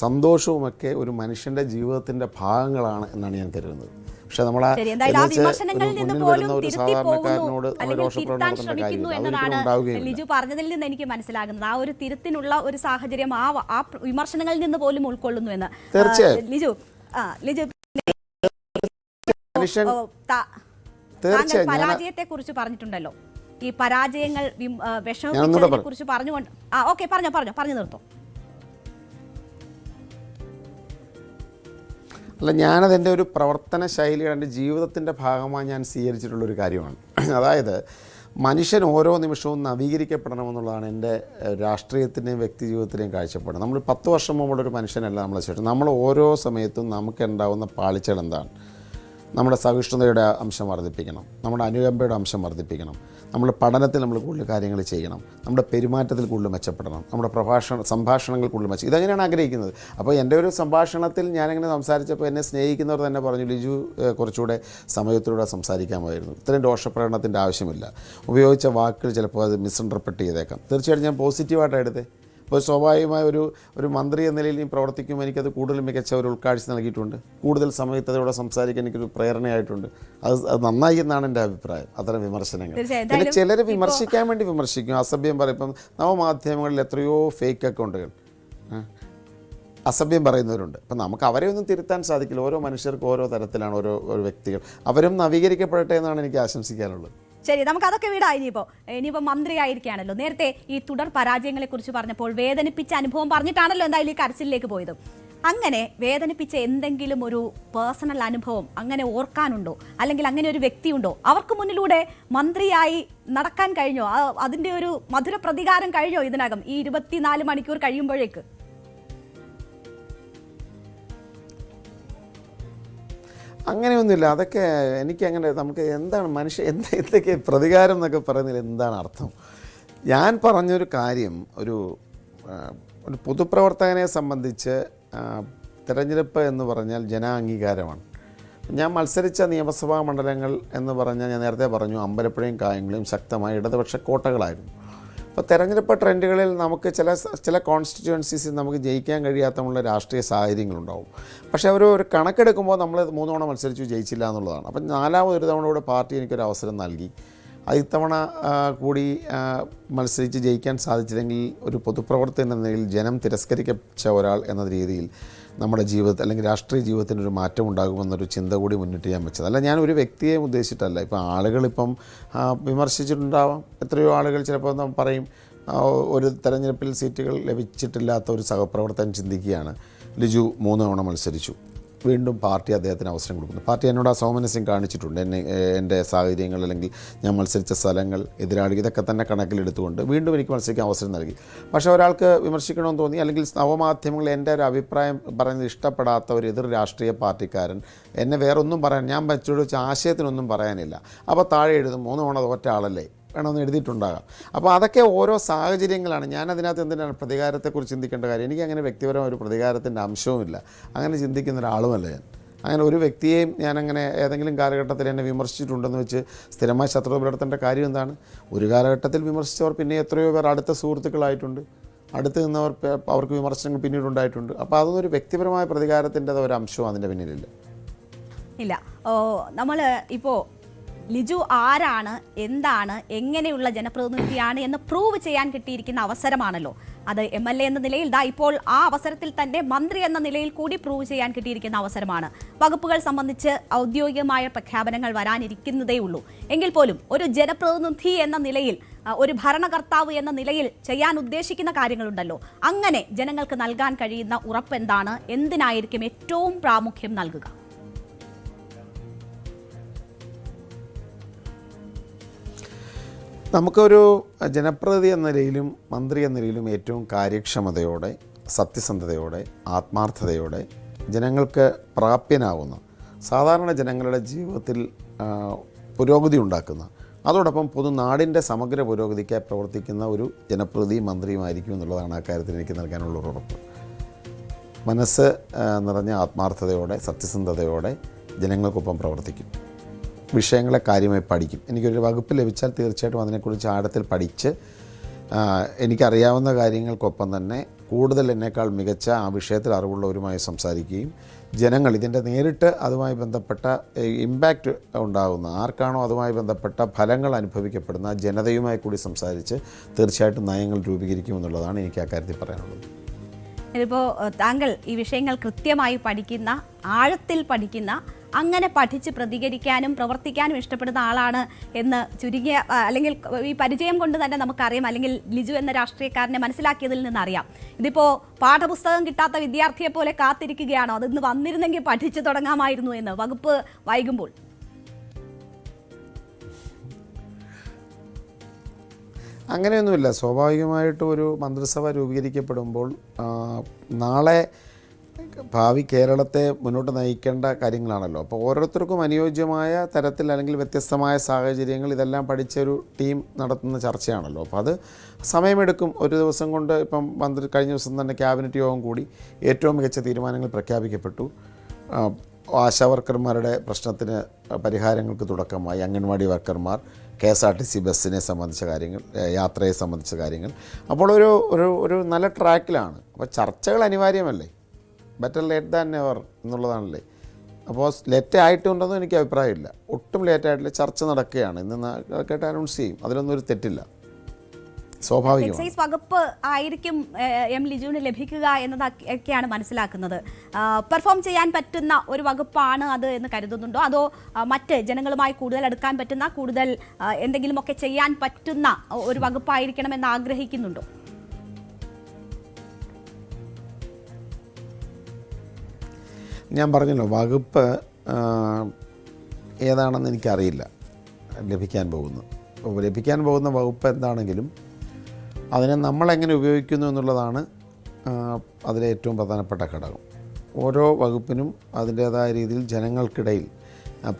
സന്തോഷവുമൊക്കെ ഒരു മനുഷ്യൻ്റെ ജീവിതത്തിൻ്റെ ഭാഗങ്ങളാണ് എന്നാണ് ഞാൻ കരുതുന്നത്. പക്ഷെ നമ്മളെ ഒരു സാധാരണക്കാരനോട് ലിജു പറഞ്ഞതിൽ നിന്ന് എനിക്ക് മനസ്സിലാകുന്നത് ആ ഒരു തിരുത്തിനുള്ള ഒരു സാഹചര്യം ആ വിമർശനങ്ങളിൽ നിന്ന് പോലും ഉൾക്കൊള്ളുന്നു എന്ന്. തീർച്ചയായും ലിജു പരാജയത്തെ കുറിച്ച് പറഞ്ഞിട്ടുണ്ടല്ലോ. ഈ പരാജയങ്ങൾ വിഷമിപ്പിച്ചതിനെ കുറിച്ച് പറഞ്ഞുകൊണ്ട് ഓക്കെ പറഞ്ഞു നിർത്തോ. അല്ല, ഞാനതെൻ്റെ ഒരു പ്രവർത്തന ശൈലിയുടെ എൻ്റെ ജീവിതത്തിൻ്റെ ഭാഗമായി ഞാൻ സ്വീകരിച്ചിട്ടുള്ളൊരു കാര്യമാണ്. അതായത് മനുഷ്യൻ ഓരോ നിമിഷവും നവീകരിക്കപ്പെടണമെന്നുള്ളതാണ് എൻ്റെ രാഷ്ട്രീയത്തിൻ്റെയും വ്യക്തി ജീവിതത്തിൻ്റെയും കാഴ്ചപ്പാട്. നമ്മൾ 10 വർഷം മുമ്പുള്ളൊരു മനുഷ്യനല്ല നമ്മളെ ശേഷം. നമ്മൾ ഓരോ സമയത്തും നമുക്ക് ഉണ്ടാകുന്ന പാളിച്ചകൾ എന്താണ്? നമ്മുടെ സഹിഷ്ണുതയുടെ അംശം വർദ്ധിപ്പിക്കണം, നമ്മുടെ അനുകമ്പയുടെ അംശം വർദ്ധിപ്പിക്കണം, നമ്മുടെ പഠനത്തിൽ നമ്മൾ കൂടുതൽ കാര്യങ്ങൾ ചെയ്യണം, നമ്മുടെ പെരുമാറ്റത്തിൽ കൂടുതൽ മെച്ചപ്പെടണം, നമ്മുടെ സംഭാഷണങ്ങൾ കൂടുതൽ ഇതങ്ങനെയാണ് ആഗ്രഹിക്കുന്നത്. അപ്പോൾ എൻ്റെ ഒരു സംഭാഷണത്തിൽ ഞാനിങ്ങനെ സംസാരിച്ചപ്പോൾ എന്നെ സ്നേഹിക്കുന്നവർ തന്നെ പറഞ്ഞു, ലിജു കുറച്ചുകൂടെ സമയത്തിലൂടെ സംസാരിക്കാമായിരുന്നു, ഇത്രയും ദോഷപ്രകടനത്തിൻ്റെ ആവശ്യമില്ല, ഉപയോഗിച്ച വാക്കുകൾ ചിലപ്പോൾ അത് മിസ്ഇൻറ്റർപ്രറ്റ് ചെയ്തേക്കാം. തീർച്ചയായിട്ടും ഞാൻ പോസിറ്റീവായിട്ട് എടുത്തേ. അപ്പോൾ സ്വാഭാവികമായ ഒരു മന്ത്രി എന്ന നിലയിൽ ഈ പ്രവർത്തിക്കുമ്പോൾ എനിക്കത് കൂടുതൽ മികച്ച ഒരു ഉൾക്കാഴ്ച നൽകിയിട്ടുണ്ട്. കൂടുതൽ സമയത്തോടെ സംസാരിക്കാൻ എനിക്കൊരു പ്രേരണയായിട്ടുണ്ട്. അത് നന്നായി എന്നാണ് എൻ്റെ അഭിപ്രായം. അത്തരം വിമർശനങ്ങൾ പിന്നെ ചിലർ വിമർശിക്കാൻ വേണ്ടി വിമർശിക്കും, അസഭ്യം പറയും. ഇപ്പം നവമാധ്യമങ്ങളിൽ എത്രയോ ഫേക്ക് അക്കൗണ്ടുകൾ അസഭ്യം പറയുന്നവരുണ്ട്. അപ്പം നമുക്ക് അവരെ ഒന്നും തിരുത്താൻ സാധിക്കില്ല. ഓരോ മനുഷ്യർക്കും ഓരോ തരത്തിലാണ് ഓരോ വ്യക്തികൾ. അവരും നവീകരിക്കപ്പെടട്ടെ എന്നാണ് എനിക്ക് ആശംസിക്കാനുള്ളത്. ശരി, നമുക്ക് അതൊക്കെ വിടാം. ഇനിയിപ്പോൾ മന്ത്രി ആയിരിക്കുകയാണല്ലോ. നേരത്തെ ഈ തുടർ പരാജയങ്ങളെ കുറിച്ച് പറഞ്ഞപ്പോൾ വേദനിപ്പിച്ച അനുഭവം പറഞ്ഞിട്ടാണല്ലോ എന്തായാലും ഈ കരച്ചിലേക്ക് പോയത്. അങ്ങനെ വേദനിപ്പിച്ച എന്തെങ്കിലും ഒരു പേഴ്സണൽ അനുഭവം അങ്ങനെ ഓർക്കാനുണ്ടോ? അല്ലെങ്കിൽ അങ്ങനെ ഒരു വ്യക്തിയുണ്ടോ? അവർക്ക് മുന്നിലൂടെ മന്ത്രിയായി നടക്കാൻ കഴിഞ്ഞോ? അതിൻ്റെ ഒരു മധുര പ്രതികാരം കഴിഞ്ഞോ ഇതിനകം ഈ 24 മണിക്കൂർ കഴിയുമ്പോഴേക്ക്? അങ്ങനെയൊന്നുമില്ല. അതൊക്കെ എനിക്കങ്ങനെ നമുക്ക് എന്താണ് എന്തൊക്കെ പ്രതികാരം എന്നൊക്കെ പറയുന്നതിൽ എന്താണ് അർത്ഥം? ഞാൻ പറഞ്ഞൊരു കാര്യം ഒരു പൊതുപ്രവർത്തകനെ സംബന്ധിച്ച് തിരഞ്ഞെടുപ്പ് എന്ന് പറഞ്ഞാൽ ജനാംഗീകാരമാണ്. ഞാൻ മത്സരിച്ച നിയമസഭാ മണ്ഡലങ്ങൾ എന്ന് പറഞ്ഞാൽ ഞാൻ നേരത്തെ പറഞ്ഞു അമ്പലപ്പുഴയും കായംകുളവും ശക്തമായ ഇടതുപക്ഷ കോട്ടകളായിരുന്നു. അപ്പോൾ തെരഞ്ഞെടുപ്പ് ട്രെൻഡുകളിൽ നമുക്ക് ചില കോൺസ്റ്റിറ്റ്യുവൻസീസിൽ നമുക്ക് ജയിക്കാൻ കഴിയാത്തമുള്ള രാഷ്ട്രീയ സാഹചര്യങ്ങളുണ്ടാവും. പക്ഷേ ഒരു കണക്കെടുക്കുമ്പോൾ നമ്മൾ 3 തവണ മത്സരിച്ചു, ജയിച്ചില്ല എന്നുള്ളതാണ്. അപ്പം 4ാമതൊരു തവണ കൂടെ പാർട്ടി എനിക്കൊരു അവസരം നൽകി. ഇത്തവണ കൂടി മത്സരിച്ച് ജയിക്കാൻ സാധിച്ചില്ലെങ്കിൽ ഒരു പൊതുപ്രവർത്തകൻ എന്ന നിലയിൽ ജനം തിരസ്കരിച്ച ഒരാൾ എന്ന രീതിയിൽ നമ്മുടെ ജീവിതത്തിൽ അല്ലെങ്കിൽ രാഷ്ട്രീയ ജീവിതത്തിന് ഒരു മാറ്റം ഉണ്ടാകുമെന്നൊരു ചിന്ത കൂടി മുന്നിട്ട് ഞാൻ വെച്ചത്. അല്ല, ഞാൻ ഒരു വ്യക്തിയെ ഉദ്ദേശിച്ചിട്ടല്ല. ഇപ്പം ആളുകളിപ്പം വിമർശിച്ചിട്ടുണ്ടാവാം. എത്രയോ ആളുകൾ ചിലപ്പോൾ പറയും ഒരു തെരഞ്ഞെടുപ്പിൽ സീറ്റുകൾ ലഭിച്ചിട്ടില്ലാത്ത ഒരു സഹപ്രവർത്തകൻ ചിന്തിക്കുകയാണ്, ലിജു 3 തവണ മത്സരിച്ചു, വീണ്ടും പാർട്ടി അദ്ദേഹത്തിന് അവസരം കൊടുക്കുന്നു. പാർട്ടി എന്നോട് ആ സൗമനസ്യം കാണിച്ചിട്ടുണ്ട്. എൻ്റെ സാഹചര്യങ്ങൾ അല്ലെങ്കിൽ ഞാൻ മത്സരിച്ച സ്ഥലങ്ങൾ, എതിരാളികൾ, ഇതൊക്കെ തന്നെ കണക്കിലെടുത്തുകൊണ്ട് വീണ്ടും എനിക്ക് മത്സരിക്കാൻ അവസരം നൽകി. പക്ഷേ ഒരാൾക്ക് വിമർശിക്കണമെന്ന് തോന്നി, അല്ലെങ്കിൽ നവമാധ്യമങ്ങളിൽ എൻ്റെ ഒരു അഭിപ്രായം പറയുന്നത് ഇഷ്ടപ്പെടാത്ത ഒരു എതിർ രാഷ്ട്രീയ പാർട്ടിക്കാരൻ എന്നെ വേറൊന്നും പറയാൻ, ഞാൻ വെച്ചുകൊടുത്ത ആശയത്തിനൊന്നും പറയാനില്ല, അപ്പോൾ താഴെ എഴുതും 3 തവണ തോറ്റ ആളല്ലേ വേണമെന്ന് എഴുതിയിട്ടുണ്ടാകാം. അപ്പോൾ അതൊക്കെ ഓരോ സാഹചര്യങ്ങളാണ്. ഞാനതിനകത്ത് എന്തിനാണ് പ്രതികാരത്തെക്കുറിച്ച് ചിന്തിക്കേണ്ട കാര്യം? എനിക്ക് അങ്ങനെ വ്യക്തിപരമായ ഒരു പ്രതികാരത്തിൻ്റെ അംശവുമില്ല. അങ്ങനെ ചിന്തിക്കുന്ന ഒരാളുമല്ല ഞാൻ. അങ്ങനെ ഒരു വ്യക്തിയെയും ഞാനങ്ങനെ ഏതെങ്കിലും കാലഘട്ടത്തിൽ എന്നെ വിമർശിച്ചിട്ടുണ്ടെന്ന് വെച്ച് സ്ഥിരമായി ശത്രുത പുലർത്തേണ്ട കാര്യം എന്താണ്? ഒരു കാലഘട്ടത്തിൽ വിമർശിച്ചവർ പിന്നെ എത്രയോ പേർ അടുത്ത സുഹൃത്തുക്കളായിട്ടുണ്ട്, അടുത്ത് നിന്നവർ അവർക്ക് വിമർശനങ്ങൾ പിന്നീടുണ്ടായിട്ടുണ്ട്. അപ്പോൾ അതൊന്നും ഒരു വ്യക്തിപരമായ പ്രതികാരത്തിൻ്റെ ഒരു അംശവും അതിൻ്റെ പിന്നിലില്ല. ഇല്ല. നമ്മൾ ഇപ്പോൾ ലിജു ആരാണ്, എന്താണ്, എങ്ങനെയുള്ള ജനപ്രതിനിധിയാണ് എന്ന് പ്രൂവ് ചെയ്യാൻ കിട്ടിയിരിക്കുന്ന അവസരമാണല്ലോ അത്. MLA എന്ന നിലയിൽ ഇപ്പോൾ ആ അവസരത്തിൽ തന്നെ മന്ത്രി എന്ന നിലയിൽ കൂടി പ്രൂവ് ചെയ്യാൻ കിട്ടിയിരിക്കുന്ന അവസരമാണ്. വകുപ്പുകൾ സംബന്ധിച്ച് ഔദ്യോഗികമായ പ്രഖ്യാപനങ്ങൾ വരാനിരിക്കുന്നതേ ഉള്ളൂ. എങ്കിൽ പോലും ഒരു ജനപ്രതിനിധി എന്ന നിലയിൽ, ഒരു ഭരണകർത്താവ് എന്ന നിലയിൽ ചെയ്യാൻ ഉദ്ദേശിക്കുന്ന കാര്യങ്ങളുണ്ടല്ലോ. അങ്ങനെ ജനങ്ങൾക്ക് നൽകാൻ കഴിയുന്ന ഉറപ്പ് എന്താണ്? എന്തിനായിരിക്കും ഏറ്റവും പ്രാമുഖ്യം നൽകുക? നമുക്കൊരു ജനപ്രതിനിധി എന്ന നിലയിലും മന്ത്രി എന്ന നിലയിലും ഏറ്റവും കാര്യക്ഷമതയോടെ, സത്യസന്ധതയോടെ, ആത്മാർത്ഥതയോടെ ജനങ്ങൾക്ക് പ്രാപ്യനാവുന്ന, സാധാരണ ജനങ്ങളുടെ ജീവിതത്തിൽ പുരോഗതി ഉണ്ടാക്കുന്ന, അതോടൊപ്പം പൊതുനാടിൻ്റെ സമഗ്ര പുരോഗതിക്കായി പ്രവർത്തിക്കുന്ന ഒരു ജനപ്രതിനിധി മന്ത്രിയുമായിരിക്കും എന്നുള്ളതാണ് ആ കാര്യത്തിൽ എനിക്ക് നൽകാനുള്ള ഒരു ഉറപ്പ്. മനസ്സ് നിറഞ്ഞ ആത്മാർത്ഥതയോടെ, സത്യസന്ധതയോടെ ജനങ്ങൾക്കൊപ്പം പ്രവർത്തിക്കും. വിഷയങ്ങളെ കാര്യമായി പഠിക്കും. എനിക്കൊരു വകുപ്പ് ലഭിച്ചാൽ തീർച്ചയായിട്ടും അതിനെക്കുറിച്ച് ആഴത്തിൽ പഠിച്ച് എനിക്കറിയാവുന്ന കാര്യങ്ങൾക്കൊപ്പം തന്നെ കൂടുതൽ എന്നേക്കാൾ മികച്ച ആ വിഷയത്തിൽ അറിവുള്ളവരുമായി സംസാരിക്കുകയും ജനങ്ങൾ ഇതിൻ്റെ നേരിട്ട് അതുമായി ബന്ധപ്പെട്ട ഇമ്പാക്റ്റ് ഉണ്ടാകുന്ന, ആർക്കാണോ അതുമായി ബന്ധപ്പെട്ട ഫലങ്ങൾ അനുഭവിക്കപ്പെടുന്ന ജനതയുമായി കൂടി സംസാരിച്ച് തീർച്ചയായിട്ടും നയങ്ങൾ രൂപീകരിക്കുമെന്നുള്ളതാണ് എനിക്ക് ആ കാര്യത്തിൽ പറയാനുള്ളത്. ഇതിപ്പോൾ താങ്കൾ ഈ വിഷയങ്ങൾ കൃത്യമായി പഠിക്കുന്ന, ആഴത്തിൽ പഠിക്കുന്ന, അങ്ങനെ പഠിച്ച് പ്രതികരിക്കാനും പ്രവർത്തിക്കാനും ഇഷ്ടപ്പെടുന്ന ആളാണ് എന്ന് ചുരുങ്ങിയ അല്ലെങ്കിൽ ഈ പരിചയം കൊണ്ട് തന്നെ നമുക്കറിയാം, അല്ലെങ്കിൽ ലിജു എന്ന രാഷ്ട്രീയക്കാരനെ മനസ്സിലാക്കിയതിൽ നിന്നറിയാം. ഇതിപ്പോൾ പാഠപുസ്തകം കിട്ടാത്ത വിദ്യാർത്ഥിയെ പോലെ കാത്തിരിക്കുകയാണോ? അതിന്ന് വന്നിരുന്നെങ്കിൽ പഠിച്ചു തുടങ്ങാമായിരുന്നു എന്ന് വകുപ്പ് വൈകുമ്പോൾ? അങ്ങനെയൊന്നുമില്ല. സ്വാഭാവികമായിട്ടും ഒരു മന്ത്രിസഭ രൂപീകരിക്കപ്പെടുമ്പോൾ നാളെ ഭാവി കേരളത്തെ മുന്നോട്ട് നയിക്കേണ്ട കാര്യങ്ങളാണല്ലോ. അപ്പോൾ ഓരോരുത്തർക്കും അനുയോജ്യമായ തരത്തിൽ അല്ലെങ്കിൽ വ്യത്യസ്തമായ സാഹചര്യങ്ങൾ ഇതെല്ലാം പഠിച്ചൊരു ടീം നടത്തുന്ന ചർച്ചയാണല്ലോ. അപ്പോൾ അത് സമയമെടുക്കും. ഒരു ദിവസം കൊണ്ട് ഇപ്പം കഴിഞ്ഞ ദിവസം തന്നെ ക്യാബിനറ്റ് യോഗം കൂടി ഏറ്റവും മികച്ച തീരുമാനങ്ങൾ പ്രഖ്യാപിക്കപ്പെട്ടു. ആശാവർക്കർമാരുടെ പ്രശ്നത്തിന് പരിഹാരങ്ങൾക്ക് തുടക്കമായി. അംഗൻവാടി വർക്കർമാർ, KSRTC ബസ്സിനെ സംബന്ധിച്ച കാര്യങ്ങൾ, യാത്രയെ സംബന്ധിച്ച കാര്യങ്ങൾ. അപ്പോൾ ഒരു നല്ല ട്രാക്കിലാണ്. അപ്പോൾ ചർച്ചകൾ അനിവാര്യമല്ലേ? ബെറ്റർ ലേറ്റ് ദാൻ നെവർ എന്നുള്ളതാണല്ലേ. അപ്പോൾ ലേറ്റ് ആയിട്ടുണ്ടെന്നും എനിക്ക് അഭിപ്രായമില്ല. ഒട്ടും ലേറ്റായിട്ടില്ല. ചർച്ച നടക്കുകയാണ്. ഇന്ന് കേട്ട് അനൗൺസ് ചെയ്യും. അതിലൊന്നും ഒരു തെറ്റില്ല. സ്വാഭാവികമാണ്. എക്സൈസ് വകുപ്പ് ആയിരിക്കും ലിജുവിന് ലഭിക്കുക എന്നതൊക്കെയാണ് മനസ്സിലാക്കുന്നത്. പെർഫോം ചെയ്യാൻ പറ്റുന്ന ഒരു വകുപ്പാണ് അത് എന്ന് കരുതുന്നുണ്ടോ? അതോ മറ്റ് ജനങ്ങളുമായി കൂടുതൽ അടുക്കാൻ പറ്റുന്ന, കൂടുതൽ എന്തെങ്കിലുമൊക്കെ ചെയ്യാൻ പറ്റുന്ന ഒരു വകുപ്പായിരിക്കണമെന്ന് ആഗ്രഹിക്കുന്നുണ്ടോ? ഞാൻ പറഞ്ഞല്ലോ, വകുപ്പ് ഏതാണെന്ന് എനിക്കറിയില്ല ലഭിക്കാൻ പോകുന്ന വകുപ്പ് എന്താണെങ്കിലും അതിനെ നമ്മളെങ്ങനെ ഉപയോഗിക്കുന്നു എന്നുള്ളതാണ് അതിലെ ഏറ്റവും പ്രധാനപ്പെട്ട ഘടകം. ഓരോ വകുപ്പിനും അതിൻ്റേതായ രീതിയിൽ ജനങ്ങൾക്കിടയിൽ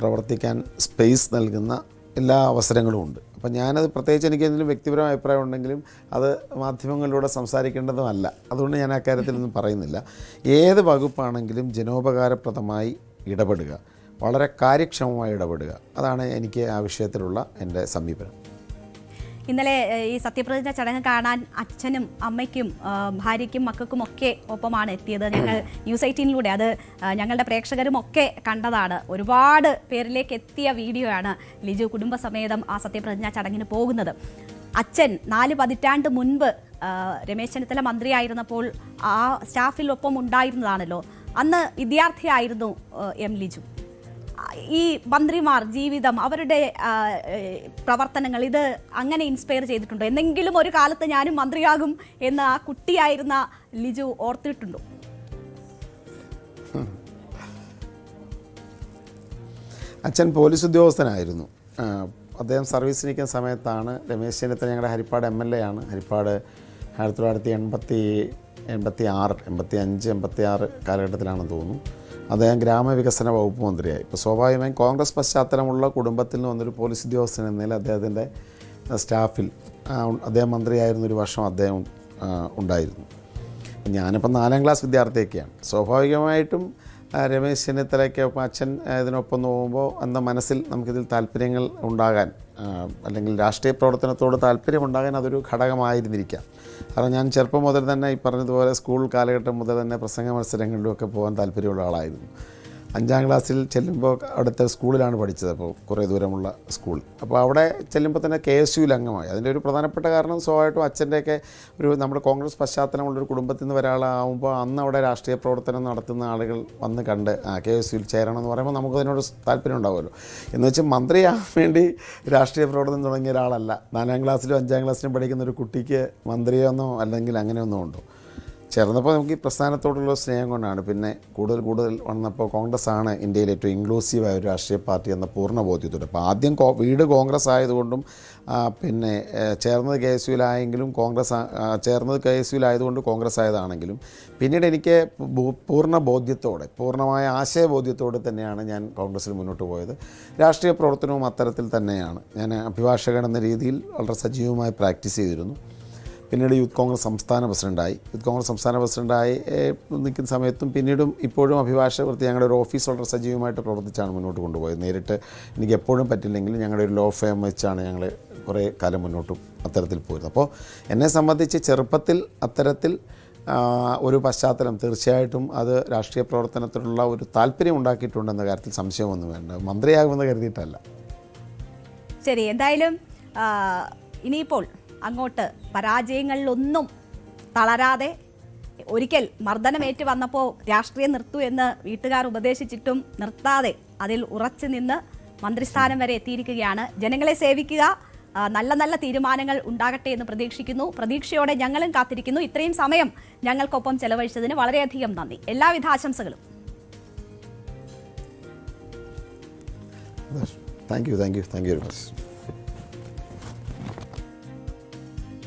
പ്രവർത്തിക്കാൻ സ്പേസ് നൽകുന്ന എല്ലാ അവസരങ്ങളും ഉണ്ട്. അപ്പം ഞാനത് പ്രത്യേകിച്ച് എനിക്ക് എന്തെങ്കിലും വ്യക്തിപരമായ അഭിപ്രായം ഉണ്ടെങ്കിലും അത് മാധ്യമങ്ങളിലൂടെ സംസാരിക്കേണ്ടതുമല്ല. അതുകൊണ്ട് ഞാൻ ആ കാര്യത്തിലൊന്നും പറയുന്നില്ല. ഏത് വകുപ്പാണെങ്കിലും ജനോപകാരപ്രദമായി ഇടപെടുക, വളരെ കാര്യക്ഷമമായി ഇടപെടുക, അതാണ് എനിക്ക് ആ വിഷയത്തിലുള്ള എൻ്റെ സമീപനം. ഇന്നലെ ഈ സത്യപ്രതിജ്ഞ ചടങ്ങ് കാണാൻ അച്ഛനും അമ്മയ്ക്കും ഭാര്യയ്ക്കും മക്കൾക്കും ഒക്കെ ഒപ്പമാണ് എത്തിയത്. ഞങ്ങൾ ന്യൂസ് 18-ലൂടെ അത് ഞങ്ങളുടെ പ്രേക്ഷകരും ഒക്കെ കണ്ടതാണ്. ഒരുപാട് പേരിലേക്ക് എത്തിയ വീഡിയോ ആണ്. ലിജു കുടുംബസമേതം ആ സത്യപ്രതിജ്ഞ ചടങ്ങിന് പോകുന്നത്. അച്ഛൻ 4 പതിറ്റാണ്ട് മുൻപ് രമേശ് ചെന്നിത്തല മന്ത്രിയായിരുന്നപ്പോൾ ആ സ്റ്റാഫിലൊപ്പം ഉണ്ടായിരുന്നതാണല്ലോ. അന്ന് വിദ്യാർത്ഥിയായിരുന്നു ലിജു. ഈ മന്ത്രിമാർ ജീവിതം, അവരുടെ പ്രവർത്തനങ്ങൾ, ഇത് അങ്ങനെ ഇൻസ്പയർ ചെയ്തിട്ടുണ്ടോ? എന്തെങ്കിലും ഒരു കാലത്ത് ഞാനും മന്ത്രിയാകും എന്ന് ആ കുട്ടിയായിരുന്ന ലിജു ഓർത്തിട്ടുണ്ടോ? അച്ഛൻ പോലീസ് ഉദ്യോഗസ്ഥനായിരുന്നു. അദ്ദേഹം സർവീസിൽ നിൽക്കുന്ന സമയത്താണ് രമേശ് ചെന്നിത്തല ഞങ്ങളുടെ ഹരിപ്പാട് MLA ആണ്. ഹരിപ്പാട് 1985-86 കാലഘട്ടത്തിലാണെന്ന് തോന്നുന്നു. അദ്ദേഹം ഗ്രാമവികസന വകുപ്പ് മന്ത്രിയായി. ഇപ്പോൾ സ്വാഭാവികമായും കോൺഗ്രസ് പശ്ചാത്തലമുള്ള കുടുംബത്തിൽ നിന്ന് വന്നൊരു പോലീസ് ഉദ്യോഗസ്ഥൻ എന്ന നിലയിൽ അദ്ദേഹത്തിൻ്റെ സ്റ്റാഫിൽ അദ്ദേഹം മന്ത്രിയായിരുന്നൊരു വർഷം അദ്ദേഹം ഉണ്ടായിരുന്നു. ഞാനിപ്പോൾ 4ാം ക്ലാസ് വിദ്യാർത്ഥിയൊക്കെയാണ്. സ്വാഭാവികമായിട്ടും രമേശ് ചെന്നിത്തലയ്ക്കൊപ്പം അച്ഛൻ ഇതിനൊപ്പം പോകുമ്പോൾ എന്ന മനസ്സിൽ നമുക്കിതിൽ താല്പര്യങ്ങൾ ഉണ്ടാകാൻ അല്ലെങ്കിൽ രാഷ്ട്രീയ പ്രവർത്തനത്തോട് താല്പര്യമുണ്ടാകാൻ അതൊരു ഘടകമായിരുന്നിരിക്കാം. കാരണം ഞാൻ ചെറുപ്പം മുതൽ തന്നെ ഈ പറഞ്ഞതുപോലെ സ്കൂൾ കാലഘട്ടം മുതൽ തന്നെ പ്രസംഗ മത്സരങ്ങളിലുമൊക്കെ പോകാൻ താല്പര്യമുള്ള ആളായിരുന്നു. 5ാം ക്ലാസ്സിൽ ചെല്ലുമ്പോൾ അവിടുത്തെ സ്കൂളിലാണ് പഠിച്ചത്, അപ്പോൾ കുറേ ദൂരമുള്ള സ്കൂൾ. അപ്പോൾ അവിടെ ചെല്ലുമ്പോൾ തന്നെ KSUവിൽ അംഗമായി. അതിൻ്റെ ഒരു പ്രധാനപ്പെട്ട കാരണം സ്വാഭാവികമായിട്ടും അച്ഛൻ്റെയൊക്കെ ഒരു നമ്മുടെ കോൺഗ്രസ് പശ്ചാത്തലമുള്ളൊരു കുടുംബത്തിൽ നിന്ന് ഒരാളാകുമ്പോൾ അന്ന് അവിടെ രാഷ്ട്രീയ പ്രവർത്തനം നടത്തുന്ന ആളുകൾ വന്ന് കണ്ട് KSUവിൽ ചേരണം എന്ന് പറയുമ്പോൾ നമുക്കതിനോട് താല്പര്യം ഉണ്ടാവുമല്ലോ. എന്ന് വെച്ചാൽ മന്ത്രിയാകാൻ വേണ്ടി രാഷ്ട്രീയ പ്രവർത്തനം തുടങ്ങിയ ഒരാളല്ല. 4ാം ക്ലാസ്സിലും 5ാം ക്ലാസ്സിലും പഠിക്കുന്ന ഒരു കുട്ടിക്ക് മന്ത്രിയൊന്നോ അല്ലെങ്കിൽ അങ്ങനെയൊന്നും ഉണ്ടോ. ചേർന്നപ്പോൾ നമുക്ക് ഈ പ്രസ്ഥാനത്തോടുള്ള സ്നേഹം കൊണ്ടാണ്. പിന്നെ കൂടുതൽ വന്നപ്പോൾ കോൺഗ്രസ് ആണ് ഇന്ത്യയിൽ ഏറ്റവും ഇൻക്ലൂസീവായ ഒരു രാഷ്ട്രീയ പാർട്ടി എന്ന പൂർണ്ണ ബോധ്യത്തോടെ. അപ്പോൾ ആദ്യം വീട് കോൺഗ്രസ് ആയതുകൊണ്ടും പിന്നെ ചേർന്നത് KSUവിലായെങ്കിലും ചേർന്നത് KSUവിലായതുകൊണ്ട് കോൺഗ്രസ് ആയതാണെങ്കിലും പിന്നീട് എനിക്ക് പൂർണ്ണ ബോധ്യത്തോടെ പൂർണ്ണമായ ആശയബോധ്യത്തോടെ തന്നെയാണ് ഞാൻ കോൺഗ്രസ്സിൽ മുന്നോട്ട് പോയത്. രാഷ്ട്രീയ പ്രവർത്തനവും അത്തരത്തിൽ തന്നെയാണ്. ഞാൻ അഭിഭാഷകൻ എന്ന രീതിയിൽ വളരെ സജീവമായി പ്രാക്ടീസ് ചെയ്തിരുന്നു. പിന്നീട് യൂത്ത് കോൺഗ്രസ് സംസ്ഥാന പ്രസിഡൻ്റായി. നിൽക്കുന്ന സമയത്തും പിന്നീടും ഇപ്പോഴും അഭിഭാഷക വൃത്തി ഞങ്ങളുടെ ഒരു ഓഫീസ് വളരെ സജീവമായിട്ട് പ്രവർത്തിച്ചാണ് മുന്നോട്ട് കൊണ്ടുപോയത്. നേരിട്ട് എനിക്ക് എപ്പോഴും പറ്റില്ലെങ്കിലും ഞങ്ങളുടെ ഒരു ലോ ഫേം വെച്ചാണ് ഞങ്ങൾ കുറേ കാലം മുന്നോട്ടും അത്തരത്തിൽ പോയത്. അപ്പോൾ എന്നെ സംബന്ധിച്ച് ചെറുപ്പത്തിൽ അത്തരത്തിൽ ഒരു പശ്ചാത്തലം തീർച്ചയായിട്ടും അത് രാഷ്ട്രീയ പ്രവർത്തനത്തിലുള്ള ഒരു താല്പര്യം ഉണ്ടാക്കിയിട്ടുണ്ടെന്ന കാര്യത്തിൽ സംശയമൊന്നും വേണ്ട. മന്ത്രിയാകുമെന്ന് കരുതിയിട്ടല്ല. ശരി, എന്തായാലും ഇനിയിപ്പോൾ അങ്ങോട്ട് പരാജയങ്ങളിലൊന്നും തളരാതെ ഒരിക്കൽ മർദ്ദനമേറ്റ് വന്നപ്പോൾ രാഷ്ട്രീയം നിർത്തൂ എന്ന് വീട്ടുകാർ ഉപദേശിച്ചിട്ടും നിർത്താതെ അതിൽ ഉറച്ചു നിന്ന് മന്ത്രിസ്ഥാനം വരെ എത്തിയിരിക്കുകയാണ്. ജനങ്ങളെ സേവിക്കുക, നല്ല നല്ല തീരുമാനങ്ങൾ ഉണ്ടാകട്ടെ എന്ന് പ്രതീക്ഷിക്കുന്നു. പ്രതീക്ഷയോടെ ഞങ്ങളും കാത്തിരിക്കുന്നു. ഇത്രയും സമയം ഞങ്ങൾക്കൊപ്പം ചെലവഴിച്ചതിന് വളരെയധികം നന്ദി. എല്ലാവിധ ആശംസകളും. Thank you very much.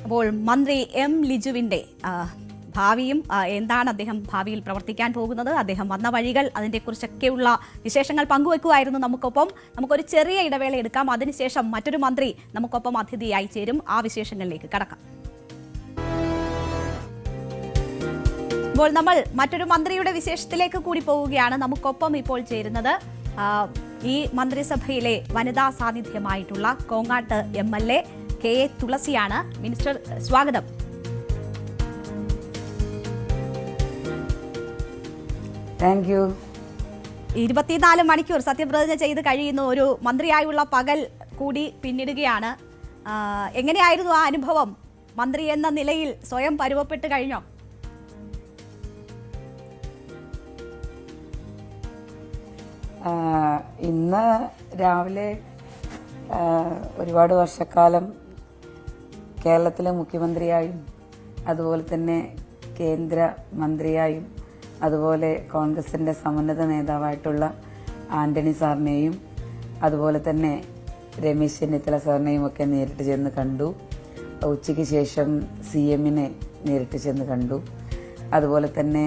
അപ്പോൾ മന്ത്രി M. ലിജുവിൻ്റെ ഭാവിയും എന്താണ് അദ്ദേഹം ഭാവിയിൽ പ്രവർത്തിക്കാൻ പോകുന്നത്, അദ്ദേഹം വന്ന വഴികൾ, അതിനെക്കുറിച്ചൊക്കെയുള്ള വിശേഷങ്ങൾ പങ്കുവെക്കുമായിരുന്നു നമുക്കൊപ്പം. നമുക്കൊരു ചെറിയ ഇടവേള എടുക്കാം. അതിനുശേഷം മറ്റൊരു മന്ത്രി നമുക്കൊപ്പം അതിഥിയായി ചേരും. ആ വിശേഷങ്ങളിലേക്ക് കടക്കാം. ഇപ്പോൾ നമ്മൾ മറ്റൊരു മന്ത്രിയുടെ വിശേഷത്തിലേക്ക് കൂടി പോവുകയാണ്. നമുക്കൊപ്പം ഇപ്പോൾ ചേരുന്നത് ഈ മന്ത്രിസഭയിലെ വനിതാ സാന്നിധ്യമായിട്ടുള്ള കോങ്ങാട്ട് MLA KA തുളസിയാണ്. മിനിസ്റ്റർ, സ്വാഗതം. Thank you. 24 മണിക്കൂർ സത്യപ്രതിജ്ഞ ചെയ്ത് കഴിയുന്നു. ഒരു മന്ത്രിയായുള്ള പകൽ കൂടി പിന്നിടുകയാണ്. എങ്ങനെയായിരുന്നു ആ അനുഭവം? മന്ത്രി എന്ന നിലയിൽ സ്വയം പരുവപ്പെട്ട് കഴിഞ്ഞോ? ഇന്ന് രാവിലെ ഒരുപാട് വർഷക്കാലം കേരളത്തിലെ മുഖ്യമന്ത്രിയായും അതുപോലെ തന്നെ കേന്ദ്ര മന്ത്രിയായും അതുപോലെ കോൺഗ്രസിൻ്റെ സമുന്നത നേതാവായിട്ടുള്ള ആന്റണി സാറിനെയും അതുപോലെ തന്നെ രമേശ് ചെന്നിത്തല സാറിനെയും ഒക്കെ നേരിട്ട് ചെന്ന് കണ്ടു. ഉച്ചയ്ക്ക് ശേഷം CM-നെ നേരിട്ട് ചെന്ന് കണ്ടു. അതുപോലെ തന്നെ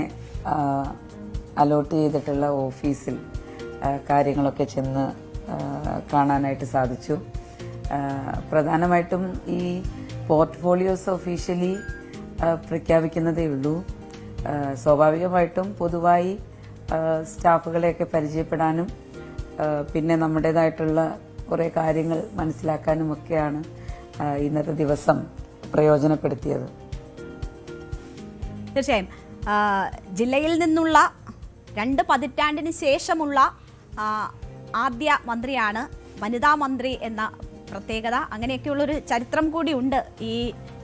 അലോട്ട് ചെയ്തിട്ടുള്ള ഓഫീസിൽ കാര്യങ്ങളൊക്കെ ചെന്ന് കാണാനായിട്ട് സാധിച്ചു. പ്രധാനമായിട്ടും ഈ പോർട്ട്ഫോളിയോസ് ഒഫീഷ്യലി പ്രഖ്യാപിക്കുന്നതേ ഉള്ളൂ. സ്വാഭാവികമായിട്ടും പൊതുവായി സ്റ്റാഫുകളെയൊക്കെ പരിചയപ്പെടാനും പിന്നെ നമ്മുടേതായിട്ടുള്ള കുറേ കാര്യങ്ങൾ മനസ്സിലാക്കാനുമൊക്കെയാണ് ഇന്നത്തെ ദിവസം പ്രയോജനപ്പെടുത്തിയത്. തീർച്ചയായും ജില്ലയിൽ നിന്നുള്ള 2 പതിറ്റാണ്ടിന് ശേഷമുള്ള ആദ്യ മന്ത്രിയാണ്, വനിതാ മന്ത്രി എന്ന പ്രത്യേകത. അങ്ങനെയൊക്കെയുള്ളൊരു ചരിത്രം കൂടി ഉണ്ട് ഈ